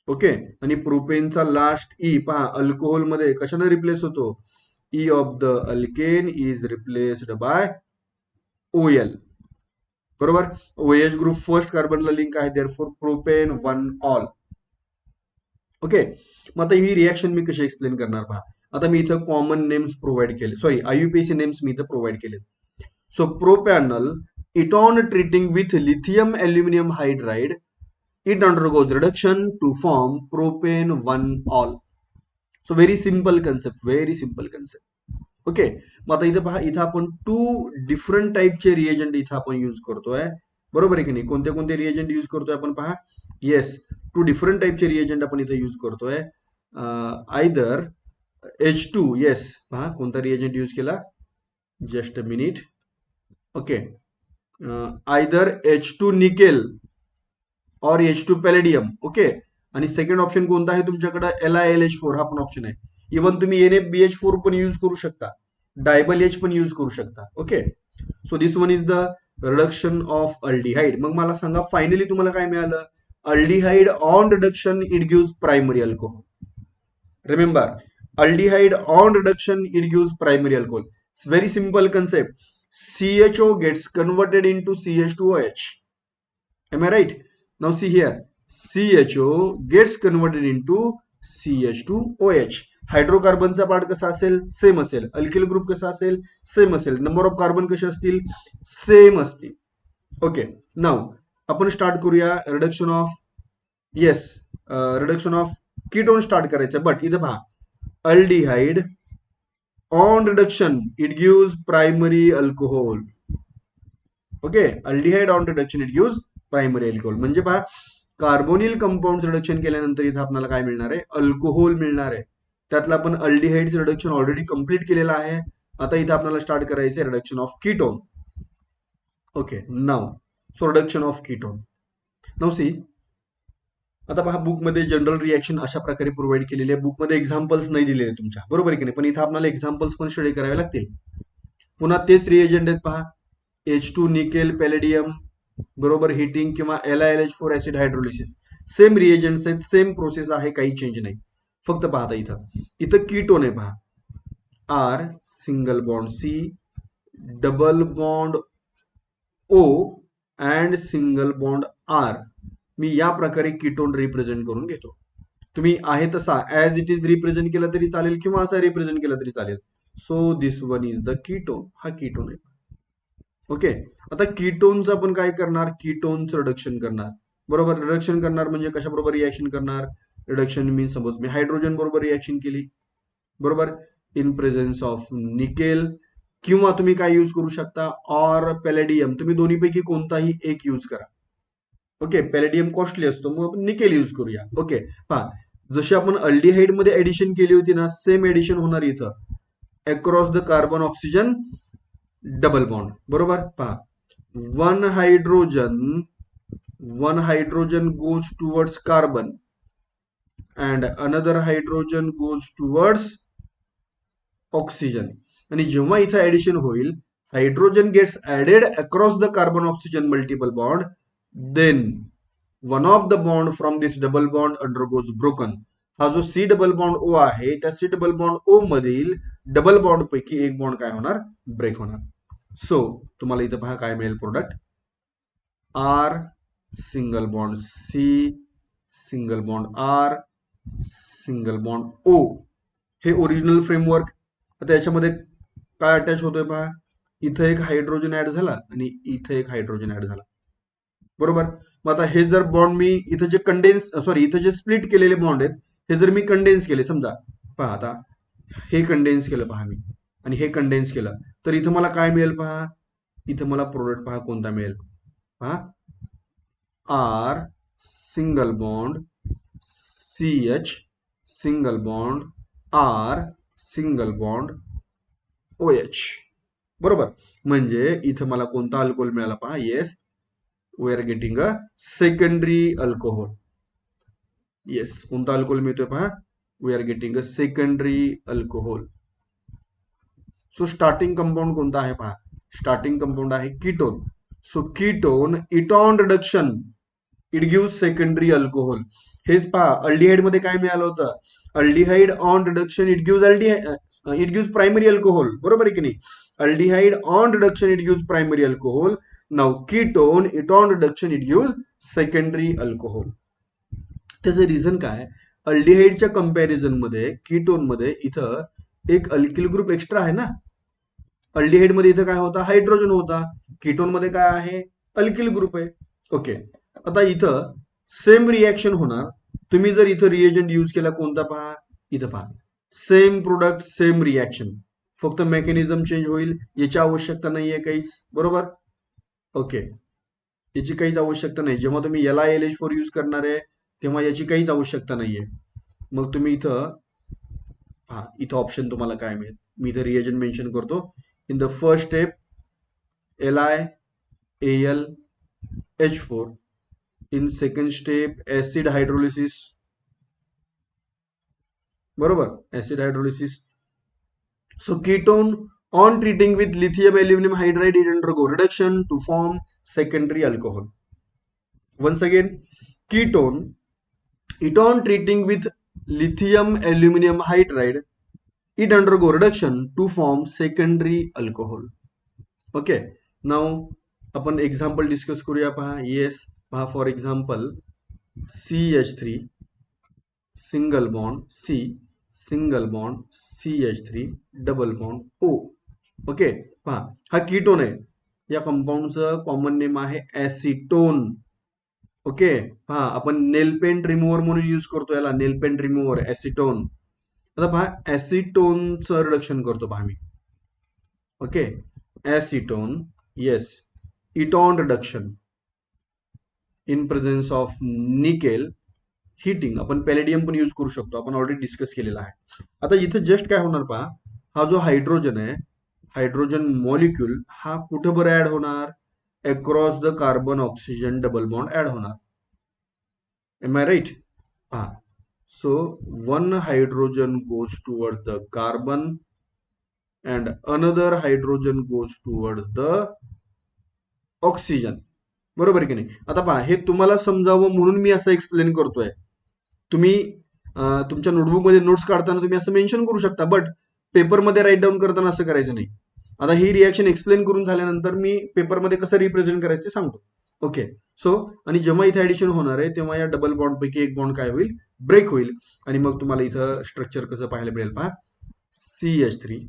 ओके, आणि प्रोपेनचा लास्ट ई पहा अल्कोहोल मध्ये कशाने रिप्लेस होतो, e of the alkane is replaced by OL, बरोबर. OH ग्रुप फर्स्ट कार्बनला लिंक आहे, देअरफॉर प्रोपेन 1 ऑल. ओके, मग आता ही रिॲक्शन मी कशी एक्सप्लेन करणार पहा. आता मी इथं कॉमन नेम्स प्रोव्हाइड केले, सॉरी IUPAC नेम्स मी इथं प्रोव्हाइड केले. So propanal it on treating with lithium aluminium hydride, it undergoes reduction to form propane 1 all. So very simple concept, very simple concept. Okay, मग आता इथं पहा, इथं आपण 2 डिफरंट टाईपचे रिएजंट इथं आपण यूज करतोय, बरोबर आहे की नाही. कोणते कोणते रिएजंट यूज करतोय आपण पहा, येस 2 डिफरंट टाईपचे रिएजंट आपण इथं यूज करतोय. आयदर H2, येस पहा कोणता रिएजंट यूज केला, just a minute. Okay, either H2 nickel और H2 पॅलेडियम. ओके, आणि सेकंड ऑप्शन कोणता आहे तुमच्याकडे, LiLH4 हा पण ऑप्शन आहे. इव्हन तुम्ही NaBH4 पण यूज करू शकता, डायबल H पण यूज करू शकता. Okay, so this one is the reduction of aldehyde. मग मला सांगा फायनली तुम्हाला काय मिळालं, aldehyde on reduction it gives primary alcohol. Remember, aldehyde on reduction it gives primary alcohol. It's very simple concept. CHO gets converted into CH2OH. Am I right? Now see here, CHO gets converted into CH2OH. हायड्रोकार्बनचा part कसा असेल, same असेल. Alkyl group कसा असेल, same असेल. Number of carbon कसे असतील, same असतील. ओके, नाव आपण स्टार्ट करूया reduction of, yes reduction of ketone start करायचं. बट इथं पहा, aldehyde on reduction it gives primary alcohol. Okay, aldehyde on reduction it gives primary alcohol. म्हणजे पहा, कार्बोनिल कंपाऊंड रिडक्शन केल्यानंतर इथं आपल्याला काय मिळणार आहे, अल्कोहोल मिळणार आहे. त्यातलं आपण अल्डिहाइडचं रिडक्शन ऑलरेडी कंप्लीट केलेलं आहे. आता इथं आपल्याला स्टार्ट करायचं आहे reduction of ketone. Okay, now so reduction of ketone. Now see, आता पहा बुकमध्ये जनरल रिॲक्शन अशा प्रकारे प्रोव्हाइड केलेली आहे. बुकमध्ये एक्झाम्पल्स नाही दिलेले तुमच्या, बरोबर आहे की नाही, पण इथं आपल्याला एक्झाम्पल्स पण स्टडी करावे लागतील. पुन्हा तेच रिएजंट आहेत पहा, H2 निकेल पॅलेडियम, बरोबर, हिटिंग किंवा LiLH4 acid hydrolysis. Same reagents आहेत, सेम प्रोसेस आहे, काही चेंज नाही. फक्त पाहता इथं इथं कीटोन आहे पहा, R single bond C double bond O and single bond R. मी या प्रकारे कीटोन रिप्रेझेंट करून घेतो. तुम्ही आहे तसा ऍज इट इज रिप्रेझेंट केला तरी चालेल किंवा असा रिप्रेझेंट केला तरी चालेल. So this one is the ketone, हा कीटोन आहे. ओके, आता कीटोनचं आपण काय करणार, कीटोनचं रिडक्शन करणार, बरोबर. रिडक्शन करणार म्हणजे कशाबरोबर रिॲक्शन करणार, रिडक्शन मीन्स सपोज मी हायड्रोजन बरोबर रिॲक्शन केली, बरोबर, इन प्रेझेन्स ऑफ निकेल, किंवा तुम्ही काय यूज करू शकता, ऑर पॅलेडियम. तुम्ही दोन्हीपैकी कोणताही एक यूज करा. ओके, पॅलेडियम कॉस्टली असतो, मग आपण निकेल यूज करूया. ओके, पहा जशी आपण अल्डिहाइड मध्ये एडिशन केली होती ना, सेम एडिशन होणार इथं. Across the carbon oxygen double bond, बरोबर. पहा, one hydrogen goes towards carbon and another hydrogen goes towards oxygen. आणि जेव्हा इथं ऍडिशन होईल, hydrogen gets added across the carbon oxygen multiple bond, then one of the bond from this double bond undergoes broken. हा जो C double bond ओ आहे त्या C double bond ओ मधील double bond पैकी एक बॉन्ड काय होणार, ब्रेक होणार. सो तुम्हाला इथं पहा काय मिळेल product, R single bond C single bond R single bond O. हे ओरिजिनल फ्रेमवर्क. आता याच्यामध्ये काय अटॅच होतोय पहा, इथं एक हायड्रोजन ऍड झाला आणि इथं एक हायड्रोजन ऍड झाला, बरोबर. मग आता हे जर बॉन्ड मी इथं जे कंडेन्स सॉरी इथं जे स्प्लिट केलेले बॉन्ड आहेत हे जर मी कंडेन्स केले, समजा पहा आता हे कंडेन्स केलं पहा मी आणि हे कंडेन्स केलं, तर इथं मला काय मिळेल पहा, इथं मला प्रोडक्ट पहा कोणता मिळेल पहा, R single bond C H single bond R single bond O H, बरोबर. म्हणजे इथं मला कोणता अल्कोहोल मिळाला पहा, yes we are getting a secondary alcohol. Yes, कोणता अल्कोहोल मिळतोय पहा, we are getting a secondary alcohol. So starting compound कोणता आहे पहा, स्टार्टिंग कंपाऊंड आहे ketone. So ketone it on reduction it give secondary alcohol. हेच पहा अल्डिहाइड मध्ये काय मिळालं होतं, aldehyde on reduction it give primary alcohol, बरोबर आहे की नाही. Aldehyde on reduction it give primary alcohol. Now ketone it on reduction it give secondary alcohol. त्याचं रिझन काय, अल्डिहाइडच्या कंपॅरिझन मध्ये कीटोन मध्ये इथं एक अल्किल ग्रुप एक्स्ट्रा आहे ना. अल्डिहाइड मध्ये इथं काय होता, हायड्रोजन होता. कीटोन मध्ये काय आहे, अल्किल ग्रुप आहे. ओके, आता इथं सेम रिॲक्शन होणार. तुम्ही जर इथं रिएजंट यूज केला कोणता पहा, इथं पहा सेम प्रोडक्ट सेम रिॲक्शन, फक्त मेकॅनिझम चेंज होईल. याची आवश्यकता नाहीये काहीच, बरोबर. ओके, याची काहीच आवश्यकता नाही. जेव्हा तुम्ही LiLH4 यूज करणार आहे तेव्हा याची काहीच आवश्यकता नाहीये. मग तुम्ही इथं हा इथं ऑप्शन तुम्हाला काय मिळेल, मी इथं रिएजंट मेन्शन करतो. In the first step LiAlH4, in second step acid hydrolysis, बरोबर, acid hydrolysis. So ketone on treating with lithium aluminum hydride it undergo reduction to form secondary alcohol. Once again, ketone it on treating with lithium aluminum hydride it undergo reduction to form secondary alcohol. Okay, now आपण example discuss करूया पहा. Yes पहा, for example CH3 single bond C single bond CH3 double bond O. Okay, पहा हा ketone आहे, या कंपाऊंडचं common name आहे ऍसिटोन. Okay, पहा आपण नेल पेंट रिमूव्हर म्हणून यूज करतो याला, नेल पेंट रिमूव्हर ऍसिटोन. आता पहा ऍसिटोनचं रिडक्शन करतो पहा मी. Okay, acetone, yes, it on reduction in presence of nickel heating. आपण पॅलेडियम पण यूज करू शकतो, आपण ऑलरेडी डिस्कस केलेला आहे. आता इथं जस्ट काय होणार पहा, हा जो हायड्रोजन आहे, हायड्रोजन मॉलिक्यूल हा कुठं बरं ऍड होणार, across the carbon oxygen double bond add होणार. Am I right. पहा, so one hydrogen goes towards the carbon and another hydrogen goes towards the oxygen, बरोबर की नाही. आता पहा हे तुम्हाला समजावं म्हणून मी असं एक्सप्लेन करतोय. तुम्ही तुमच्या नोटबुकमध्ये नोट्स काढताना तुम्ही असं मेन्शन करू शकता, बट पेपरमध्ये राईट डाऊन करताना असं करायचं नाही. आता ही रिॲक्शन एक्सप्लेन करून झाल्यानंतर मी पेपरमध्ये कसं रिप्रेझेंट करायचं ते सांगतो. ओके, सो आणि जेव्हा इथे ऍडिशन होणार आहे तेव्हा या डबल बॉन्ड पैकी एक बॉन्ड काय होईल, ब्रेक होईल. आणि मग तुम्हाला इथं स्ट्रक्चर कसं पाहायला मिळेल पहा, CH3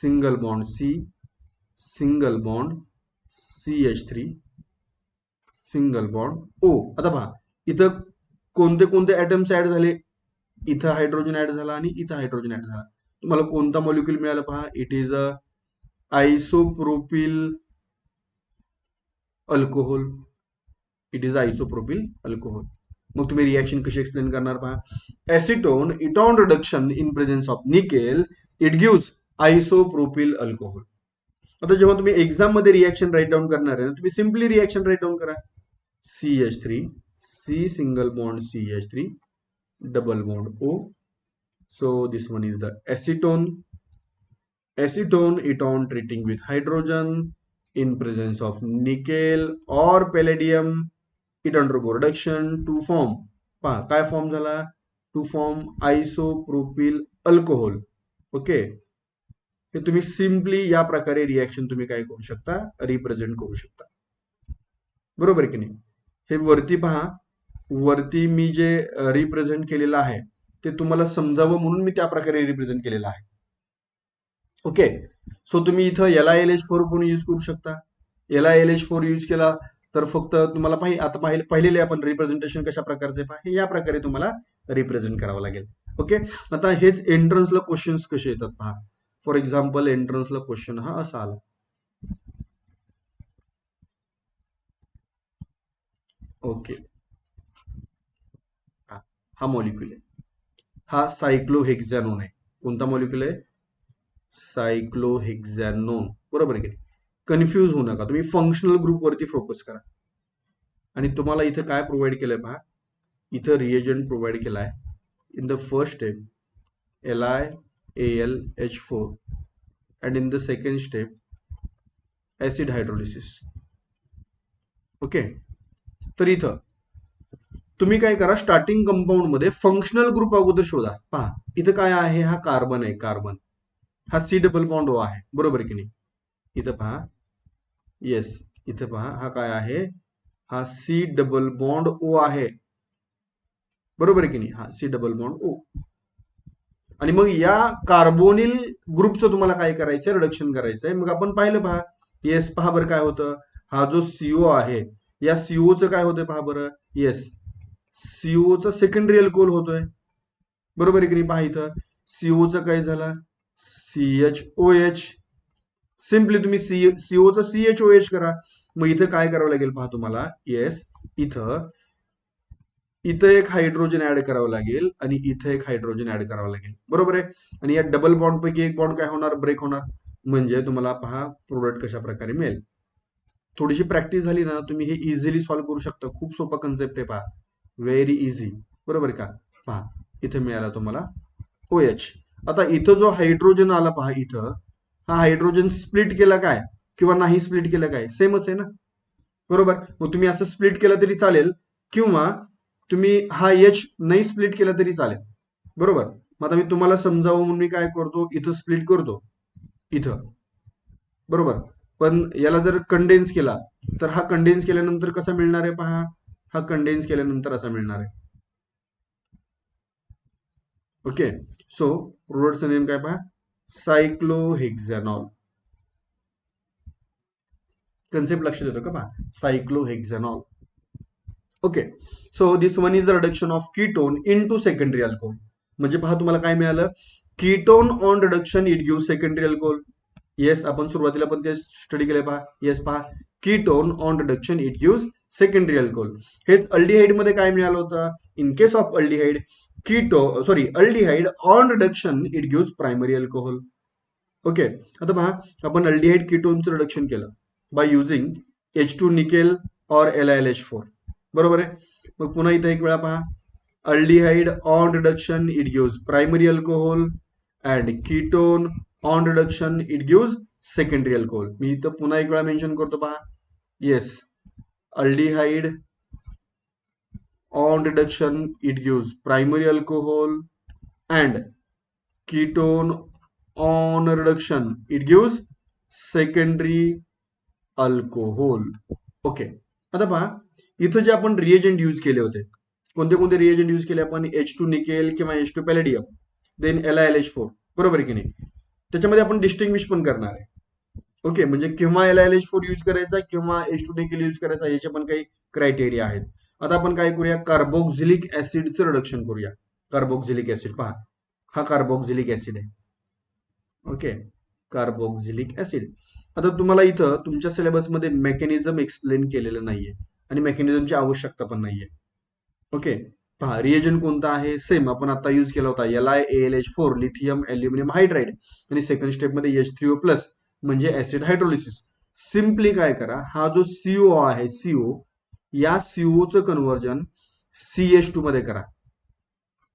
single bond C single bond CH3 single bond O. आता पहा इथं कोणते कोणते ऍटम्स ऍड झाले, इथं हायड्रोजन ऍड झाला आणि इथं हायड्रोजन ऍड झाला. तुम्हाला कोणता मॉलिक्यूल मिळाला पहा, it is a isopropyl alcohol. It is isopropyl alcohol. मग तुम्ही रिॲक्शन कशी एक्सप्लेन करणार पहा, acetone it on reduction in presence of nickel it gives isopropyl alcohol. आता जेव्हा तुम्ही एक्झाम मध्ये रिॲक्शन राईट डाऊन करणार आहे तुम्ही सिम्पली रिॲक्शन राईट डाऊन करा, CH3 C single bond CH3 double bond O. So this one is the acetone. Acetone it on treating with hydrogen in presence of nickel or palladium it undergo reduction to form, पहा काय form झाला, to form isopropyl alcohol. Okay, हे तुम्ही simply या प्रकारे reaction तुम्ही काय करू शकता, रिप्रेझेंट करू शकता. बरोबर की नाही. हे वरती पहा, वरती मी जे रिप्रेझेंट केलेलं आहे ते तुम्हाला समजावं म्हणून मी त्या प्रकारे रिप्रेझेंट केलेलं आहे. ओके, सो तुम्ही इथं LiLH4 पण यूज करू शकता. LiLH4 यूज केला तर फक्त तुम्हाला आता पाहिलेले आपण रिप्रेझेंटेशन कशा प्रकारचे पहा, या प्रकारे तुम्हाला रिप्रेझेंट करावं लागेल. ओके, आता हेच एंट्रन्सला क्वेश्चन्स कसे येतात पहा. फॉर एक्झाम्पल एंट्रन्सला क्वेश्चन हा असा आला. ओके, हा मॉलिक्युल आहे, हा सायक्लोहेक्झॅनोन आहे. कोणता मॉलिक्युल आहे, सायक्लोहेक्झॅनोन. बरोबर आहे की नाही. कन्फ्यूज होऊ नका, तुम्ही फंक्शनल ग्रुपवरती फोकस करा. आणि तुम्हाला इथं काय प्रोव्हाइड केलंय पहा, इथं रिएजंट प्रोव्हाइड केलाय. In the first step LiAlH4 and in the second step acid hydrolysis. Okay, तर इथं तुम्ही काय करा, स्टार्टिंग कंपाऊंड मध्ये फंक्शनल ग्रुप अगोदर शोधा. पहा इथं काय आहे, हा कार्बन आहे, कार्बन, हा C डबल बॉन्ड O आहे. बरोबर की नाही. इथं पहा, येस, इथं पहा हा काय आहे, हा C डबल बॉन्ड O आहे. बरोबर आहे की नाही, हा C डबल बॉन्ड O. आणि मग या कार्बोनिल ग्रुपचं तुम्हाला काय करायचंय, रिडक्शन करायचंय. मग आपण पाहिलं पहा, येस पहा बरं काय होतं, हा जो CO आहे, या COचं काय होतंय पहा बरं, येस COचं सेकंडरी अल्कोहोल होतोय. बरोबर आहे की नाही. पहा इथं COचं काय झालं, CHOH. सिम्पली तुम्ही COचं CHOH करा. मग इथं काय करावं लागेल पहा तुम्हाला, येस इथं एक हायड्रोजन ऍड करावं लागेल आणि इथं एक हायड्रोजन ऍड करावं लागेल. बरोबर आहे. आणि या डबल बॉन्ड पैकी एक बॉन्ड काय होणार, ब्रेक होणार. म्हणजे तुम्हाला पहा प्रोडक्ट कशा प्रकारे मिळेल. थोडीशी प्रॅक्टिस झाली ना, तुम्ही हे इझिली सॉल्व्ह करू शकता. खूप सोपा कन्सेप्ट आहे पहा, व्हेरी इझी. बरोबर का. पहा इथे मिळाला तुम्हाला OH. आता इथं जो हायड्रोजन आला पहा, इथं हा हायड्रोजन स्प्लिट केला काय किंवा नाही स्प्लिट केलं काय, सेमच आहे ना. बरोबर. मग तुम्ही असं स्प्लिट केलं तरी चालेल किंवा तुम्ही हा H नाही स्प्लिट केला तरी चालेल. बरोबर. मग आता मी तुम्हाला समजावं म्हणून मी काय करतो, इथं स्प्लिट करतो इथं. बरोबर. पण याला जर कंडेन्स केला तर हा कंडेन्स केल्यानंतर कसा मिळणार आहे पहा, हा कंडेन्स केल्यानंतर असा मिळणार आहे. ओके, सो प्रोडक्टचं नेम काय पहा, सायक्लोहेक्झॅनॉल. कन्सेप्ट लक्षात येतो का पहा, cyclohexanol. Okay, so this one is the reduction of ketone into secondary alcohol. म्हणजे पहा तुम्हाला काय मिळालं, ketone on reduction it give secondary alcohol. Yes, आपण सुरुवातीला पण ते स्टडी केलंय पहा. येस पहा, ketone on reduction it give secondary alcohol. हेच अल्डिहाइड मध्ये काय मिळालं होतं, in case of aldehyde aldehyde on reduction it give primary alcohol. Okay, आता पहा आपण अल्डिहाइड कीटोनचं रिडक्शन केलं बाय युझिंग H2 निकेल और LiLH4. बरोबर आहे. मग पुन्हा इथं एक वेळा पहा, aldehyde on reduction it gives primary alcohol and ketone on reduction it gives secondary alcohol. मी इथं पुन्हा एक वेळा मेन्शन करतो पहा. Yes, aldehyde on reduction it gives primary alcohol and ketone on reduction it gives secondary alcohol. Okay, आता पहा इथं जे आपण रिएजंट यूज केले होते, कोणते कोणते रिएजंट यूज केले आपण, H2 निकेल किंवा H2 पॅलेडियम, देन LiLH4. बरोबर की नाही. त्याच्यामध्ये आपण डिस्टिंग्विश पण करणार आहे. ओके, म्हणजे किंवा LiLH4 यूज करायचा किंवा H2 निकेल यूज करायचा, याचे पण काही क्रायटेरिया आहेत. आता आपण काय करूया, कार्बोक्झिलिक ऍसिडचं रिडक्शन करूया. कार्बोक्झिलिक ऍसिड पहा, हा कार्बोक्झिलिक ऍसिड आहे. Okay, carboxylic acid. आता तुम्हाला इथं तुमच्या सिलेबसमध्ये मेकॅनिझम एक्सप्लेन केलेलं नाहीये आणि मेकॅनिझमची आवश्यकता पण नाहीये. ओके, पहा रिएजंट कोणता आहे, सेम आपण आता यूज केला होता, LiAlH4 लिथियम ॲल्युमिनियम हायड्राइड, आणि सेकंड स्टेप मध्ये H3O+ म्हणजे ऍसिड हायड्रोलिसिस. सिम्पली काय करा, हा जो CO आहे, CO, या COचं कन्व्हर्जन CH2 मध्ये करा.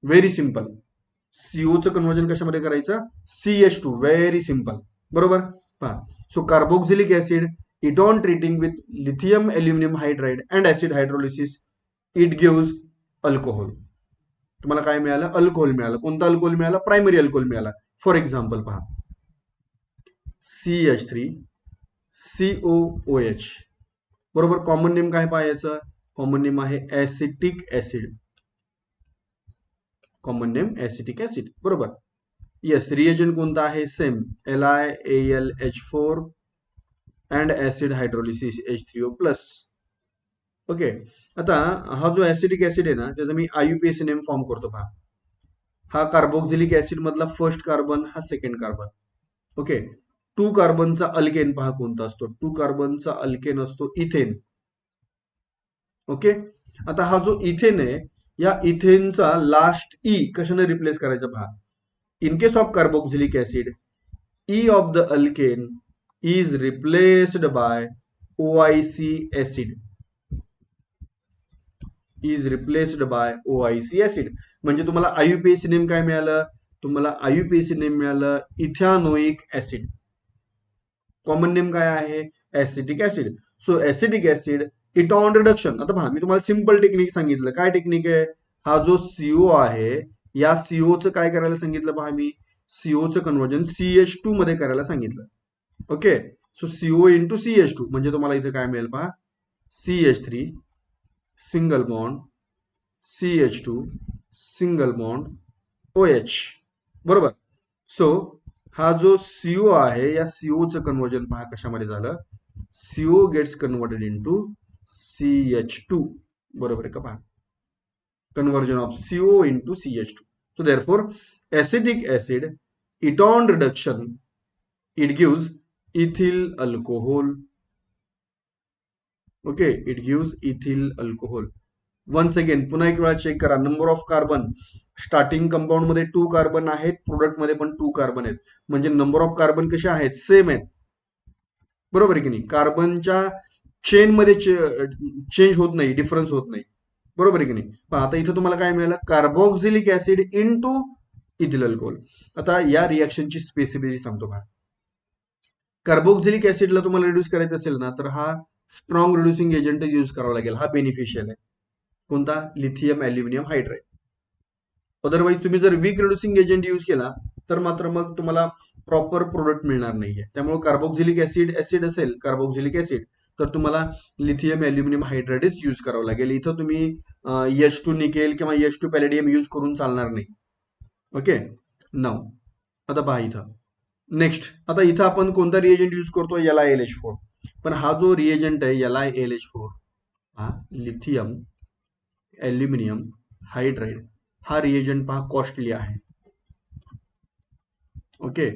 Very simple. COचं कन्व्हर्जन कशामध्ये करायचं, CH2. Very simple. बरोबर. पहा, so carboxylic acid It on treating with lithium aluminum hydride and acid hydrolysis, it gives alcohol. तुम्हाला काय मिळालं? अल्कोहोल मिळालं. कोणता अल्कोहोल मिळाला? प्रायमरी अल्कोहोल मिळाला. फॉर एक्झाम्पल पहा, CH3 COOH. बरोबर. कॉमन नेम काय पाहायचं? कॉमन नेम आहे acetic acid. Common name acetic acid. बरोबर. येस, रिएजंट कोणता आहे? Same, LiAlH4 and acid hydrolysis H3O plus. Okay. आता हा जो ऍसिटिक ऍसिड आहे ना, त्याचा मी IUPAC नेम फॉर्म करतो पहा. हा कार्बोक्सिलिक ऍसिड मधला फर्स्ट कार्बन, हा सेकंड कार्बन. ओके. 2 कार्बनचा अल्केन पहा कोणता असतो? 2 कार्बनचा अल्केन असतो इथेन. ओके. आता हा जो इथेन आहे, या इथेनचा लास्ट ई कशाने रिप्लेस करायचा पहा. In case of carboxylic acid, E of the alkane is replaced by OIC acid. Is replaced by OIC acid. म्हणजे तुम्हाला IUPAC नेम काय मिळालं? तुम्हाला IUPAC नेम मिळालं इथॅनोइक ऍसिड. कॉमन नेम काय आहे? Acetic acid. So acetic acid it on reduction. आता पहा, मी तुम्हाला सिंपल टेक्निक सांगितलं. काय टेक्निक आहे? हा जो CO आहे, या COचं काय करायला सांगितलं पहा, मी COचं कन्व्हर्जन CH2 मध्ये करायला सांगितलं. Okay. So CO into CH2 म्हणजे तुम्हाला इथे काय मिळेल पहा, CH3 single bond CH2 single bond OH. बरोबर. सो हा जो CO आहे, या COचं कन्व्हर्जन पहा कशामध्ये झालं. CO gets converted into CH2. बरोबर आहे का पहा, conversion of CO into CH2. So therefore acetic acid, it on reduction, it gives ethyl alcohol. Okay, it gives ethyl alcohol. Once again पुन्हा एक वेळा चेक करा. Number of carbon, starting compound मध्ये 2 carbon आहेत, प्रोडक्ट मध्ये पण 2 carbon आहेत. म्हणजे नंबर ऑफ कार्बन कसे आहेत? सेम आहेत. बरोबर आहे की नाही? कार्बनच्या चेन मध्ये चेंज होत नाही, डिफरन्स होत नाही. बरोबर आहे की नाही? पण आता इथं तुम्हाला काय मिळालं? Carboxylic acid into ethyl alcohol. आता या रिएक्शनची स्पेसिफिसिटी सांगतो पहा. कार्बोक्सिलिक ऍसिडला तुम्हाला रिड्यूस करायचं असेल ना, तर हा स्ट्रॉंग रिड्युसिंग एजंट यूज करावा लागेल. हा बेनिफिशियल आहे. कोणता? Lithium aluminium hydride. अदरवाईज तुम्ही जर वीक रिड्युसिंग एजंट यूज केला तर मात्र मग तुम्हाला प्रॉपर प्रोडक्ट मिळणार नाहीये. त्यामुळे कार्बोक्सिलिक ऍसिड असेल, कार्बोक्सिलिक ऍसिड, तर तुम्हाला लिथियम अल्युमिनियम हायड्राइडच यूज करावं लागेल. इथं तुम्ही H2 निकेल किंवा H2 पॅलेडियम यूज करून चालणार नाही. ओके. नाऊ आता पहा इथं नेक्स्ट. आता इथं आपण कोणता रिएजंट यूज करतो? LiLH4. पण हा जो रिएजंट आहे LiLH4, हा लिथियम अल्युमिनियम हायड्राइड, हा रिएजंट पहा कॉस्टली आहे. ओके,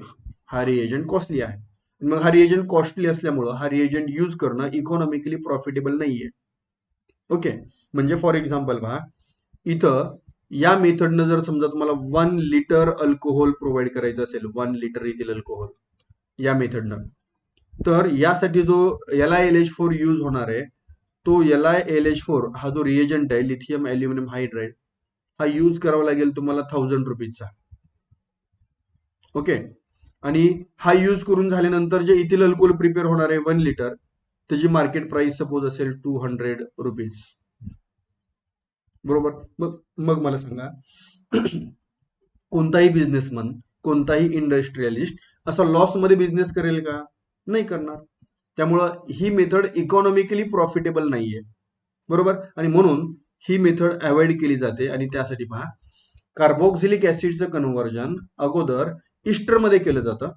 हा रिएजंट कॉस्टली आहे. मग हा रिएजंट कॉस्टली असल्यामुळं हा रिएजंट यूज करणं इकॉनॉमिकली प्रॉफिटेबल नाहीये. ओके. म्हणजे फॉर एक्झाम्पल पहा, इथं या मेथडनं जर समजा तुम्हाला 1 लिटर अल्कोहोल प्रोव्हाइड करायचं असेल, 1 लिटर इथिल अल्कोहोल या मेथडनं, तर यासाठी जो LiLH4 यूज होणार आहे, तो LiLH4 हा जो रिएजंट आहे लिथियम अल्युमिनियम हायड्राइड, हा यूज करावा लागेल तुम्हाला 1000 रुपीजचा. ओके. आणि हा यूज करून झाल्यानंतर जे इथिल अल्कोहोल प्रिपेअर होणार आहे 1 लिटर, त्याची मार्केट प्राइस सपोज असेल 200 रुपीज. बरोबर. मग मग मला सांगा, कोणताही बिझनेसमन, कोणताही इंडस्ट्रियलिस्ट असा लॉस मध्ये बिझनेस करेल का? नाही करणार. त्यामुळं ही मेथड इकॉनॉमिकली प्रॉफिटेबल नाहीये. बरोबर. आणि म्हणून ही मेथड अवॉइड केली जाते. आणि त्यासाठी पहा, कार्बोक्सिलिक ऍसिडचं कन्व्हर्जन अगोदर इस्टरमध्ये केलं जातं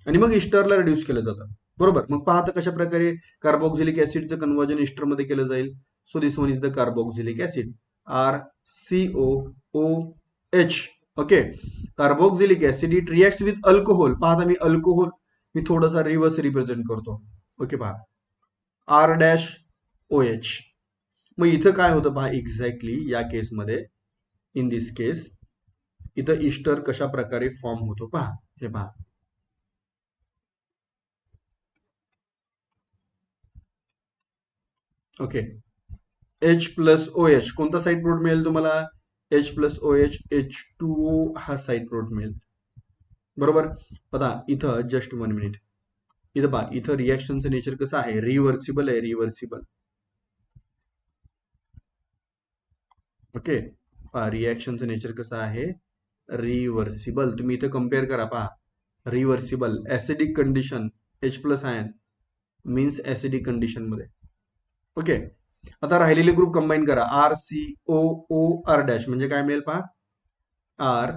आणि मग इस्टरला रिड्यूस केलं जातं. बरोबर. मग पाहता कशा प्रकारे कार्बोक्सिलिक ऍसिडचं कन्व्हर्जन इस्टरमध्ये केलं जाईल. So this one is the carboxylic acid, RCOOH. Okay. Carboxylic acid it reacts with alcohol. पाहता मी अल्कोहोल मी थोडासा रिव्हर्स रिप्रेझेंट करतो. ओके पहा, R-OH. मग इथं काय होतं पहा, एक्झॅक्टली या केसमध्ये, इन दिस केस, इथं इस्टर कशा प्रकारे फॉर्म होतो पहा. हे पहा, ओके. H+OH कोणता साईड प्रोडक्ट मिळेल तुम्हाला? H+OH H2O हा साईड प्रोडक्ट मिळेल. बरोबर. बघा इथं जस्ट 1 मिनिट, इथं पहा, इथं रिॲक्शनचं नेचर कसं आहे, रिव्हर्सिबल आहे, रिव्हर्सिबल. ओके, पहा रिॲक्शनचं नेचर कसं आहे, रिव्हर्सिबल. तुम्ही इथं कम्पेअर करा, पहा reversible. Acidic condition H plus ion means acidic condition मध्ये. ओके, आता राहिलेले ग्रुप कंबाईन करा. RCOO R डॅश म्हणजे काय मिळेल पहा, R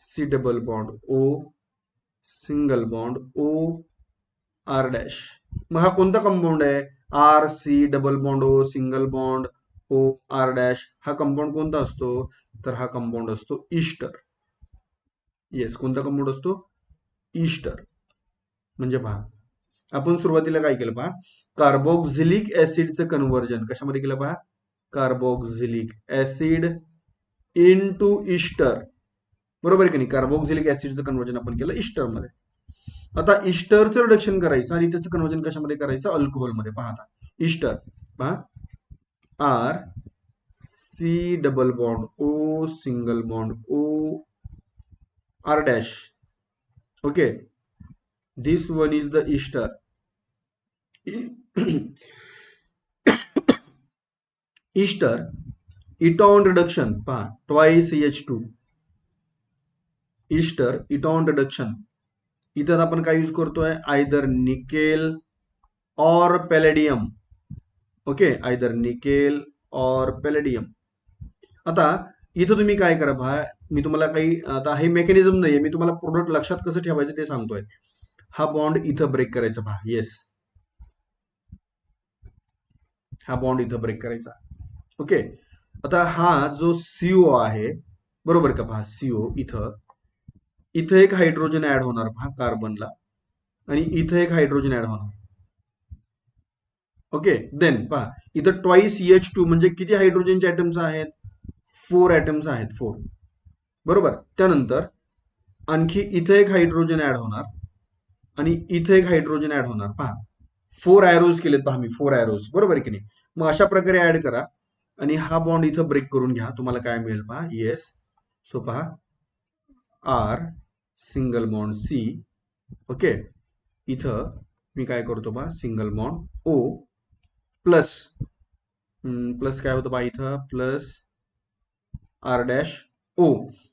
C double bond O single bond O R dash. मग हा कोणता कंपाऊंड आहे, RC double bond O single bond O R dash. हा कंपाऊंड कोणता असतो, तर हा कंपाऊंड असतो ईस्टर. येस, कोणता कंपाऊंड असतो, ईस्टर. म्हणजे पहा, आपण सुरुवातीला काय केलं पहा, कार्बोक्झिलिक ऍसिडचं कन्व्हर्जन कशामध्ये केलं पहा, carboxylic acid into ester. बरोबर आहे की नाही, कार्बोक्झिलिक ऍसिडचं कन्व्हर्जन आपण केलं ईस्टर मध्ये. आता ईस्टरचं रिडक्शन करायचं आणि त्याचं कन्व्हर्जन कशामध्ये करायचं, अल्कोहोलमध्ये. पहा आता ईस्टर, पहा R C double bond O single bond O R dash. Okay, this one is the ester. ester eton reduction पहा, twice H2. ester eton reduction. इथं आपण काय यूज करतोय, आयदर निकेल और पॅलेडियम. ओके, आयदर निकेल और पॅलेडियम. आता इथं तुम्ही काय करा पहा, मी तुम्हाला काही, आता हे मेकॅनिझम नाहीये, मी तुम्हाला प्रोडक्ट लक्षात कसं ठेवायचं ते सांगतोय. हा बॉन्ड इथं ब्रेक करायचा पहा, येस, हा बॉन्ड इथं ब्रेक करायचा. ओके, आता हा जो CO आहे, बरोबर का, पहा CO इथं एक हायड्रोजन ऍड होणार पहा कार्बनला, आणि इथं एक हायड्रोजन ऍड होणार. ओके, देन पहा इथं ट्वाइस H2 म्हणजे किती हायड्रोजनचे ऍटम्स आहेत, 4 ऍटम्स आहेत, 4. बरोबर, त्यानंतर आणखी इथं एक हायड्रोजन ऍड होणार आणि इथं एक हायड्रोजन ऍड होणार. पहा 4 ॲरोज केलेत पहा मी, 4 ॲरोज, बरोबर की नाही. मग अशा प्रकारे ऍड करा आणि हा बॉन्ड इथं ब्रेक करून घ्या, तुम्हाला काय मिळेल पहा, येस. सो पहा R single bond C. Okay, इथं मी काय करतो पहा, single bond O plus plus काय होतं पहा, इथं प्लस R डॅश O.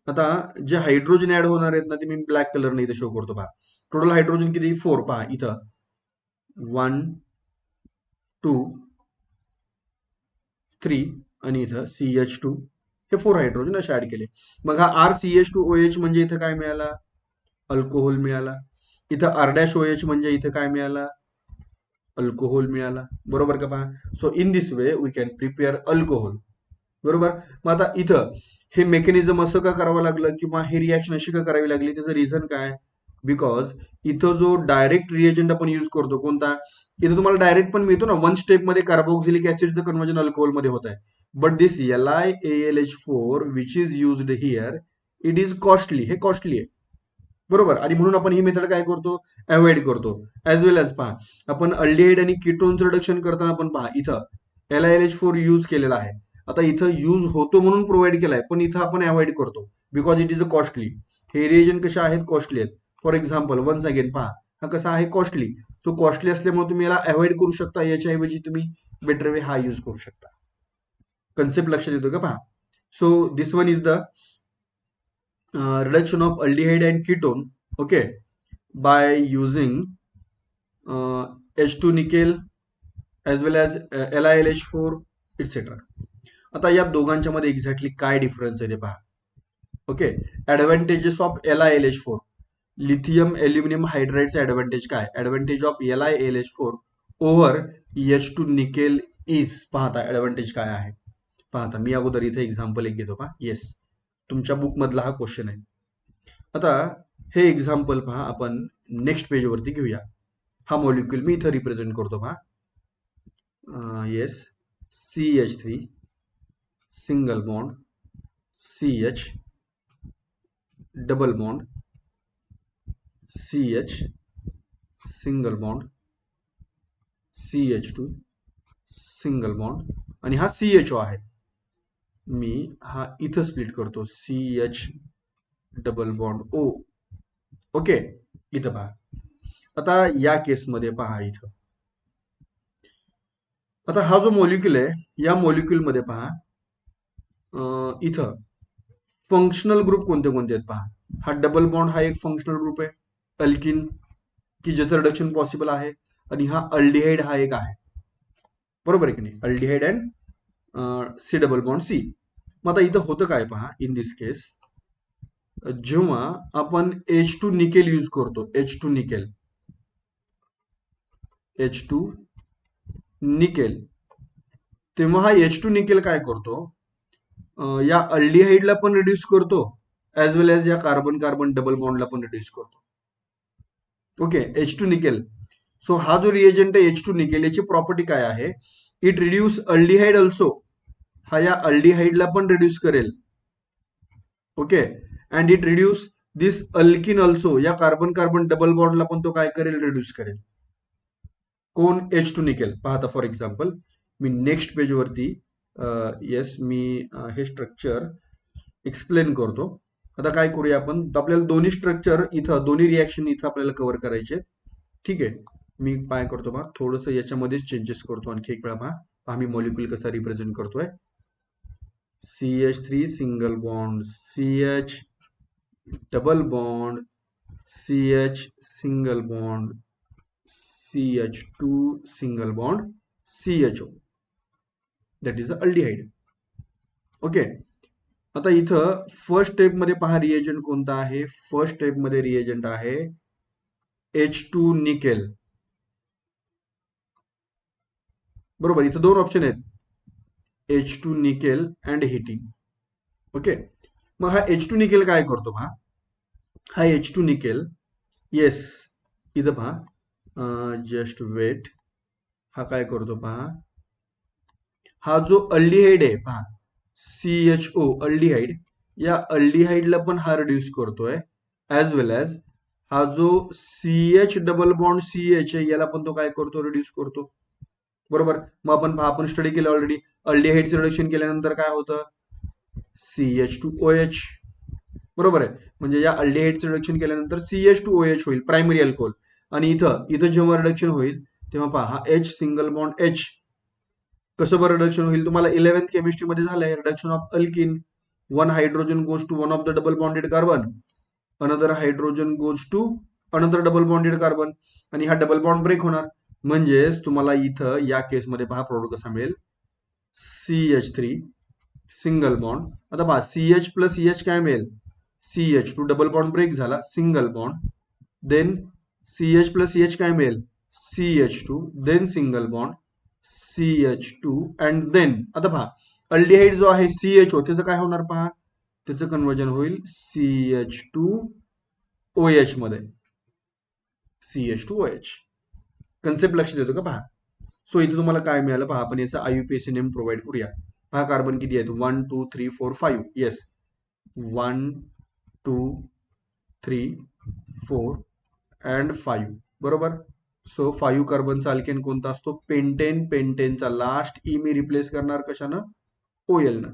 आता जे हायड्रोजन ऍड होणार आहेत ना, ते मी ब्लॅक कलरने इथे शो करतो पहा. टोटल हायड्रोजन किती, 4. पहा इथं 1 2 3 आणि इथं CH2, हे 4 हायड्रोजन असे ऍड केले. मग हा RCH2OH म्हणजे इथं काय मिळाला, अल्कोहोल मिळाला. इथं R डॅश OH म्हणजे इथं काय मिळाला, अल्कोहोल मिळाला. बरोबर का पहा. So in this way we can prepare alcohol. बरोबर. मग आता इथं हे मेकॅनिझम असं का करावं लागलं, किंवा हे रिॲक्शन अशी का करावी लागली, त्याचं रिझन काय, बिकॉज इथं जो डायरेक्ट रिएजंट आपण यूज करतो कोणता, इथं तुम्हाला डायरेक्ट पण मिळतो ना, 1 स्टेप मध्ये कार्बोक्झिलिक ऍसिडचं कन्व्हर्जन अल्कोहोल मध्ये होत आहे. But this LiAlH4 which is used here, it is costly, हे कॉस्टली आहे. बरोबर, आणि म्हणून आपण ही मेथड काय करतो, अवॉइड करतो. ऍज वेल एज पहा, आपण अल्डिहाइड आणि कीटोनचं रिडक्शन करताना पण पहा इथं LiLH4 यूज केलेला आहे. आता इथं यूज होतो म्हणून प्रोव्हाइड केलाय, पण इथं आपण अवॉइड करतो because it is a costly. हे रिएजंट कशा आहेत, कॉस्टली आहेत. फॉर एक्झाम्पल वन्स अगेन पहा, हा कसा आहे, कॉस्टली. तो कॉस्टली असल्यामुळे तुम्ही याला अवॉइड करू शकता, याच्याऐवजी तुम्ही बेटर वे हा यूज करू शकता. कन्सेप्ट लक्षात येतो का पहा. So this one is the reduction of aldehyde and ketone, okay, by using H2 nickel as well as LiLH4 etc. आता या दोघांच्या मध्ये एक्झॅक्टली काय डिफरन्स आहे ते पहा. Okay, advantages of LiLH4, lithium aluminium हायड्राइडचा ऍडव्हान्टेज काय, advantage of LiLH4 over H2 nickel is, पाहता ऍडव्हान्टेज काय आहे. पाहता मी अगोदर इथे एक्झाम्पल एक घेतो पहा. येस, तुमच्या बुक मधला हा क्वेश्चन आहे. आता हे एक्झाम्पल पहा, आपण नेक्स्ट पेज वरती घेऊया. हा मॉलिक्यूल मी इथं रिप्रेझेंट करतो पहा. Yes, CH3 single bond CH double bond CH single bond CH2 single bond, आणि हा CHO आहे. मी हा इथं स्प्लिट करतो, CH double bond O. Okay, इथं पहा आता या केसमध्ये पहा इथं, आता हा जो मॉलिक्यूल आहे या मॉलिक्यूल मध्ये पहा इथं फंक्शनल ग्रुप कोणते कोणते आहेत पहा. हा डबल बॉन्ड हा एक फंक्शनल ग्रुप आहे अल्किन, की ज्याचं रिडक्शन पॉसिबल आहे, आणि हा अल्डिहाइड हा एक आहे, बरोबर आहे की नाही, aldehyde and C double bond C. मग आता इथं होतं काय पहा, इन दिस केस जेव्हा आपण H2 निकेल यूज करतो, H2 निकेल, H2 निकेल, तेव्हा हा H2 निकेल काय करतो, या अल्डिहाइडला पण रिड्यूस करतो ऍज वेल एज या कार्बन कार्बन डबल बॉन्डला पण रिड्यूस करतो. Okay, H2 nickel. सो हा जो रिएजंट आहे H2 निकेल, याची प्रॉपर्टी काय आहे, इट रिड्यूस अल्डिहाइड ऑल्सो, हा या अल्डिहाइडला पण रिड्यूस करेल. Okay, and it reduce this alkene also, या कार्बन कार्बन डबल बॉन्डला पण तो काय करेल, रिड्यूस करेल. कोण, H2 निकेल. पाहता फॉर एक्झाम्पल मी नेक्स्ट पेजवरती येस मी हे स्ट्रक्चर एक्सप्लेन करतो. आता काय करूया आपण, आपल्याला दोन्ही स्ट्रक्चर इथं, दोन्ही रिॲक्शन इथं आपल्याला कव्हर करायचे. ठीक आहे, मी काय करतो पहा, थोडंसं याच्यामध्येच चेंजेस करतो आणखी एक वेळा. पहा मी मॉलिक्यूल कसा रिप्रेझेंट करतोय. CH3 single bond, CH double bond, CH single bond, CH2 single bond, CHO, that is aldehyde. Okay, आता इथं फर्स्ट स्टेप मध्ये पहा रिएजंट कोणता आहे. फर्स्ट स्टेप मध्ये रिएजंट आहे H2 निकेल, बरोबर. इथं दोन ऑप्शन आहेत, H2 nickel and heating. Okay, मग हा H2 निकेल काय करतो पहा, हा H2 निकेल, येस इथं पहा, जस्ट वेट, हा काय करतो पहा, हा जो अल्डिहाइड आहे पहा, CHO अल्डिहाइड, या अल्डिहाइडला पण हा रिड्यूस करतोय, ऍज वेल एज हा जो CH डबल बॉन्ड CH आहे याला पण तो काय करतो, रिड्यूस करतो, बरोबर. मग आपण पहा, आपण स्टडी केलं ऑलरेडी, अल्डिहाइडचं रिडक्शन केल्यानंतर काय होतं, CH2OH, बरोबर आहे. म्हणजे या अल्डिहाइडचं रिडक्शन केल्यानंतर CH2OH होईल, प्रायमरी अल्कोहोल. आणि इथं इथं जेव्हा रिडक्शन होईल तेव्हा पहा, हा H सिंगल बॉन्ड H कसं बरं रिडक्शन होईल, तुम्हाला 11th केमिस्ट्रीमध्ये झालंय, reduction of alkene, one hydrogen goes to one of the double bonded carbon, another hydrogen goes to another double bonded carbon, आणि हा डबल बॉन्ड ब्रेक होणार. म्हणजेच तुम्हाला इथं या केसमध्ये पहा प्रोडक्ट कसा मिळेल, CH3 सिंगल बॉन्ड, आता पहा CH प्लस EH काय मिळेल, CH2 डबल बॉन्ड ब्रेक झाला, single bond, then CH plus EH काय मिळेल, CH2, then single bond, CH2, and then आता पहा अल्डिहाइड जो आहे CHO, त्याचं काय होणार पहा, त्याचं कन्वर्जन होईल CH2OH मध्ये, CH2OH. कन्सेप्ट लक्षात येतो का पहा. सो इथे तुम्हाला काय मिळालं पहा, आपण याचा IUPAC नेम प्रोव्हाइड करूया. पहा कार्बन किती आहेत, 1 2 3 4 5, येस 1 2 3 4 अँड 5, बरोबर. सो 5 कार्बनचा अल्केन कोणता असतो, पेंटेन. पेंटेनचा लास्ट ई मी रिप्लेस करणार कशानं, OL न.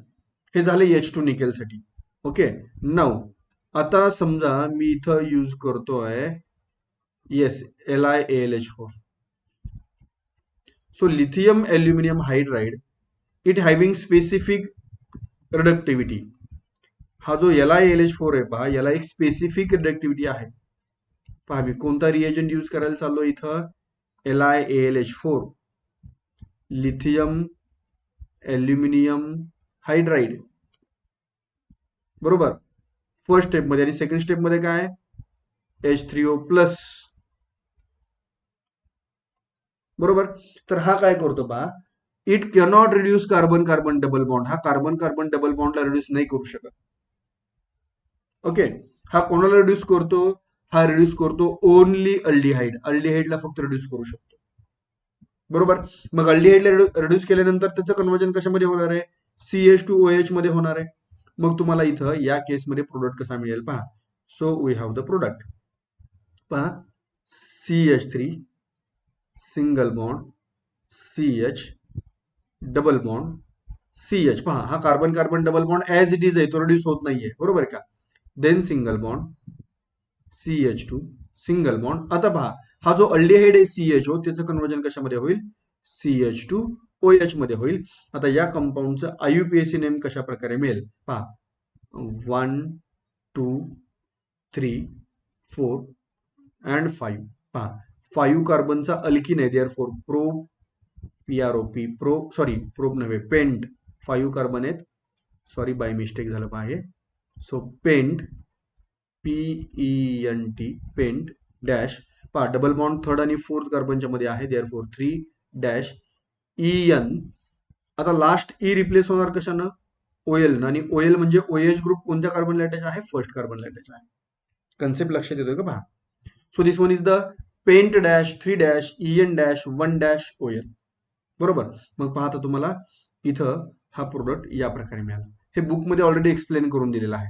हे झाले H2 निकेल साठी. ओके, नाऊ आता समजा मी इथं यूज करतोय yes LiAlH4. So lithium aluminium hydride, it having specific reductivity. हा जो LiAlH4 आहे पहा, याला एक स्पेसिफिक रिडक्टिव्हिटी आहे. पहा मी कोणता रिएजंट यूज करायला चाललो इथं, LiAlH4, लिथियम ॲल्युमिनियम हायड्राइड, बरोबर, फर्स्ट स्टेप मध्ये. आणि सेकंड स्टेप मध्ये काय, H3O प्लस, बरोबर. तर हा काय करतो पहा, it cannot reduce carbon carbon double bond, हा कार्बन कार्बन डबल बॉन्डला रिड्यूस नाही करू शकत. ओके, हा कोणाला रिड्यूस करतो, हा रिड्यूस करतो ओनली अल्डिहाइड, अल्डिहाइडला फक्त रिड्यूस करू शकतो, बरोबर. मग अल्डिहाइडला रिड्यूस केल्यानंतर त्याचं कन्वर्जन कशामध्ये होणार आहे, CH2OH मध्ये होणार आहे. मग तुम्हाला इथं या केसमध्ये प्रोडक्ट कसा मिळेल पहा. So we have the product, पहा CH3 single bond, CH double bond, CH, पहा हा carbon carbon double bond as it is आहे, तो रिड्यूस होत नाहीये, बरोबर का. Then single bond, CH2 single bond. आता पहा हा जो अल्डिहाइड आहे CHO त्याचं कन्वर्जन कशामध्ये होईल, CH2OH मध्ये होईल. आता या कंपाऊंडचं IUPAC नेम कशा प्रकारे मिळेल पहा, 1 2 3 4 अँड 5 पहा, 5 कार्बनचा अल्किन आहे, देअरफॉर प्रोप PROP प्रोप नव्हे पेंट, 5 कार्बन आहेत, सॉरी बाय मिस्टेक झालं पहा हे. So pent PENT pent dash पहा, डबल बॉन्ड थर्ड आणि फोर्थ कार्बनच्या मध्ये आहे, देअरफॉर 3 डॅश EN. आता लास्ट E रिप्लेस होणार कशानं, OL, आणि OL म्हणजे OH ग्रुप कोणत्या कार्बनला अटॅच आहे, फर्स्ट कार्बनला अटॅच आहे. कन्सेप्ट लक्षात येतोय का पहा. So this one is the paint dash 3 dash EN dash 1 dash OL. बरोबर. मग पहा, आता तुम्हाला इथं हा प्रोडक्ट या प्रकारे मिळाला. हे बुकमध्ये ऑलरेडी एक्सप्लेन करून दिलेलं आहे,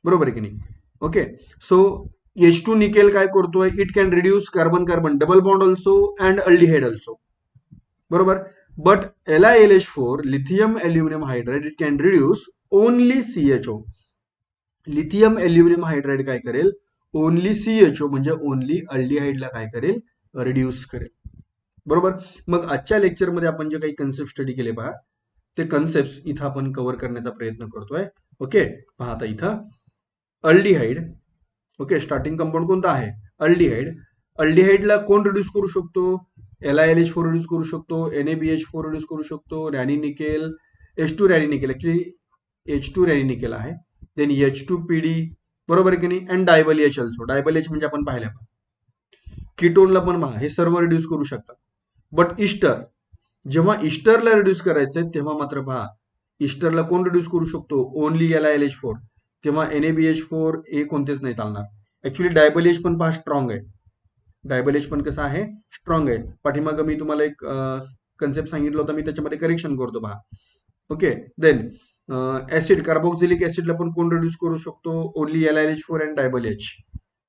बरोबर आहे की नाही. ओके. सो H2 निकेल काय करतोय, it can reduce carbon carbon double bond also and aldehyde also, बरोबर. But LiLH4 lithium aluminium hydride it can reduce only CHO. Lithium aluminium hydride काय करेल, ओनली CHO म्हणजे ओनली अल्डिहाइडला काय करेल, reduce करेल, बरोबर. मग आजच्या लेक्चरमध्ये आपण जे काही कन्सेप्ट स्टडी केले पहा, ते कन्सेप्ट इथं आपण कव्हर करण्याचा प्रयत्न करतोय. ओके. पहा आता इथं अल्डिहाइड, ओके, स्टार्टिंग कंपाऊंड कोणता आहे, अल्डिहाइड. अल्डिहाइडला कोण रिड्यूस करू शकतो, LiLH4 रिड्यूस करू शकतो, NaBH4 रिड्यूस करू शकतो, रॅनिनिकेल, H2 रॅनिनिकेल, ऍक्च्युली H2 रॅनिनिकेल आहे, देन H2PD, बरोबर आहे की नाही, and DIBAL H also. Dyeable H म्हणजे आपण पाहिलं, कीटोनला पण पहा, हे सर्व रिड्यूस करू शकतात. बट इस्टर, जेव्हा इस्टरला रिड्यूस करायचंय तेव्हा मात्र पहा, इस्टरला कोण रिड्यूस करू शकतो, ओनली LiLH4, तेव्हा NaBH4 हे कोणतेच नाही चालणार. ऍक्च्युली डायबल H पण पहा स्ट्रॉंग आहे, डायबल H पण कसा आहे, स्ट्रॉंग आहे. पाठीमागं मी तुम्हाला एक कन्सेप्ट सांगितलं होता, मी त्याच्यामध्ये करेक्शन करतो पहा. ओके. देन ऍसिड, कार्बोक्सिलिक ऍसिडला पण कोण रिड्यूस करू शकतो, only LiLH4 and DIBAL H.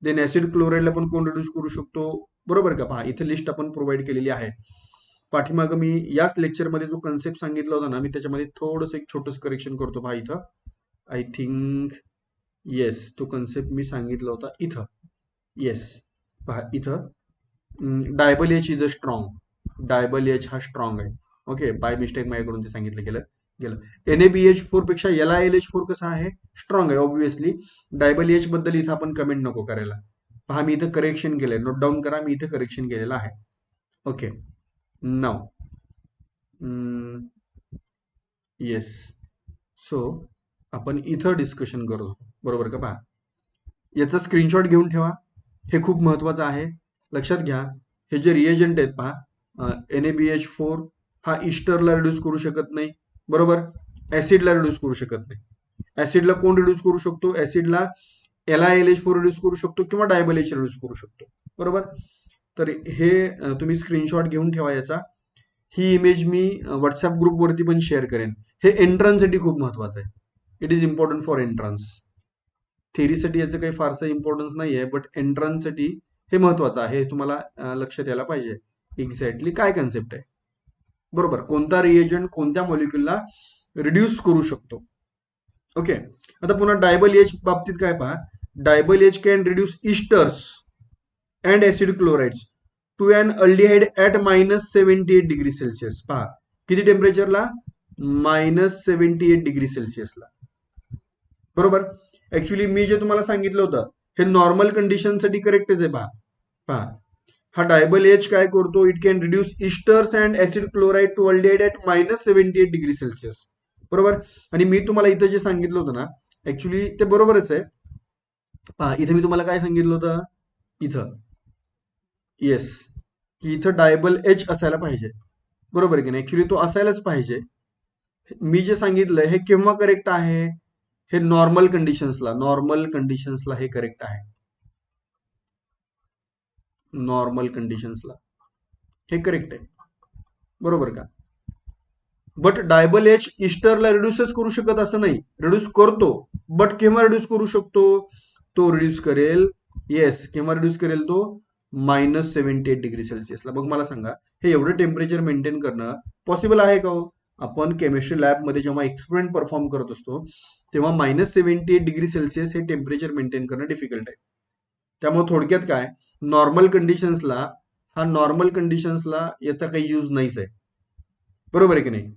Then acid क्लोराईडला पण कोण रिड्यूस करू शकतो, बरोबर का. पहा इथे लिस्ट आपण प्रोव्हाइड केलेली आहे. पाठीमागं मी याच लेक्चरमध्ये जो कन्सेप्ट सांगितला होता ना, मी त्याच्यामध्ये थोडंसं एक छोटंसं करेक्शन करतो पहा इथं. आय थिंक येस, तो कन्सेप्ट मी सांगितला होता इथं. येस, पहा इथं dyeable H is a strong, dyeable H हा स्ट्रॉंग आहे. ओके, बाय मिस्टेक माझ्याकडून ते सांगितलं गेलं. NaBH4 पेक्षा LiLH4 कसा आहे, स्ट्रॉंग आहे ऑब्व्हियसली. डायबल H बद्दल इथं आपण कमेंट नको करायला. पहा मी इथं करेक्शन केलंय, नोट डाऊन करा, मी इथं करेक्शन केलेलं आहे. ओके. नाव येस, सो आपण इथं डिस्कशन करू, बरोबर का. पहा याचा स्क्रीनशॉट घेऊन ठेवा, हे खूप महत्वाचं आहे, लक्षात घ्या. हे जे रिएजंट आहेत पहा, NaBH4 हा इस्टरला रिड्यूस करू शकत नाही, बरोबर. ऍसिडला रिड्यूस करू शकत नाही. ऍसिडला कोण रिड्यूस करू शकतो, ऍसिडला LiLH4 रिड्यूस करू शकतो किंवा डायबल H रिड्यूस करू शकतो, बरोबर. तर हे तुम्ही स्क्रीनशॉट घेऊन ठेवा याचा. ही इमेज मी व्हॉट्सअप ग्रुपवरती पण शेअर करेन. हे एंट्रन्ससाठी खूप महत्वाचं आहे, it is important for entrance. थेरीसाठी याचं काही फारसं इम्पॉर्टन्स नाही आहे, बट एंट्रन्ससाठी हे महत्वाचं आहे, हे तुम्हाला लक्षात यायला पाहिजे एक्झॅक्टली काय कन्सेप्ट आहे, बरोबर. कोणता रिएजंट कोणत्या मॉलिक्युलला रिड्यूस करू शकतो. ओके. आता पुन्हा डायबल H बाबतीत काय पहा, DIBAL H can reduce esters and acid chlorides to an aldehyde at -78 degree Celsius. पहा किती टेम्परेचरला, -78 डिग्री सेल्सिअसला, बरोबर. ऍक्च्युली मी जे तुम्हाला सांगितलं होतं हे नॉर्मल कंडिशनसाठी करेक्टच आहे. पहा पहा हा डायबल H काय करतो, it can reduce esters and acid chloride to aldehyde at -78 degree Celsius, बरोबर. आणि मी तुम्हाला इथं जे सांगितलं होतं ना, ऍक्च्युली ते बरोबरच आहे. पहा इथे मी तुम्हाला काय सांगितलं होतं इथं, येस, की इथं डायबल H असायला पाहिजे, बरोबर आहे की नाही. ऍक्च्युली तो असायलाच पाहिजे. मी जे सांगितलंय हे केव्हा करेक्ट आहे, हे नॉर्मल कंडिशन्सला हे करेक्ट आहे, नॉर्मल कंडिशन्सला हे करेक्ट आहे, बरोबर का. बट डायबल H इस्टरला रिड्यूसच करू शकत असं नाही, रिड्यूस करतो, बट केव्हा रिड्यूस करू शकतो, तो रिड्यूस करेल, येस, केव्हा रिड्यूस करेल तो, -78 डिग्री सेल्सिअसला. मग मला सांगा हे एवढं टेम्परेचर मेंटेन करणं पॉसिबल आहे का हो. आपण केमिस्ट्री लॅबमध्ये जेव्हा एक्सपेरिमेंट परफॉर्म करत असतो तेव्हा -78 डिग्री सेल्सिअस हे टेम्परेचर मेंटेन करणं डिफिकल्ट आहे. त्यामुळे थोडक्यात काय, नॉर्मल कंडिशन्सला याचा काही यूज नाहीच आहे, बरोबर आहे की नाही.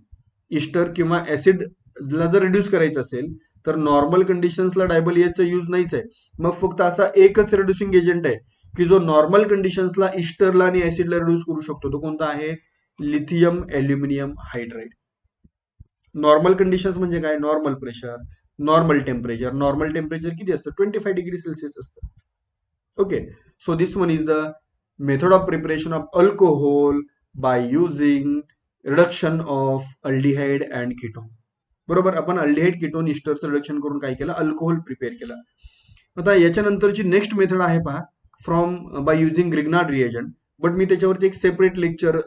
इस्टर किंवा ऍसिडला जर रिड्यूस करायचं असेल तर नॉर्मल कंडिशन्सला डायबल चा यूज नाहीच आहे. मग फक्त असा एकच रिड्युसिंग एजंट आहे की जो नॉर्मल कंडिशन्सला इस्टरला आणि ऍसिडला रिड्यूस करू शकतो, तो कोणता आहे, lithium aluminium hydride. Normal conditions म्हणजे काय, नॉर्मल प्रेशर, नॉर्मल टेम्परेचर किती असतं, 25 डिग्री सेल्सिअस असतं. Okay, so this one is the method of preparation of alcohol by using reduction of aldehyde and ketone. बरोबर, आपण अल्डिहाइड कीटोन इस्टरचं रिडक्शन करून काय केलं, अल्कोहोल प्रिपेअर केलं. आता याच्यानंतरची नेक्स्ट मेथड आहे पहा, from by using Grignard reagent. But मी त्याच्यावरती एक सेपरेट लेक्चर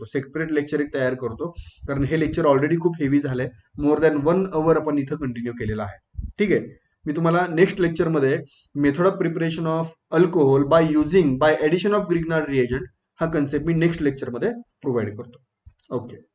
सेपरेट लेक्चर एक तयार करतो, कारण हे लेक्चर ऑलरेडी खूप हेवी झालंय. मोर दॅन 1 आवर आपण इथं कंटिन्यू केलेलं आहे. ठीक आहे, मी तुम्हाला नेक्स्ट लेक्चरमध्ये method of preparation of alcohol bye addition of Grignard reagent हा कन्सेप्ट मी नेक्स्ट लेक्चरमध्ये प्रोव्हाइड करतो. ओके.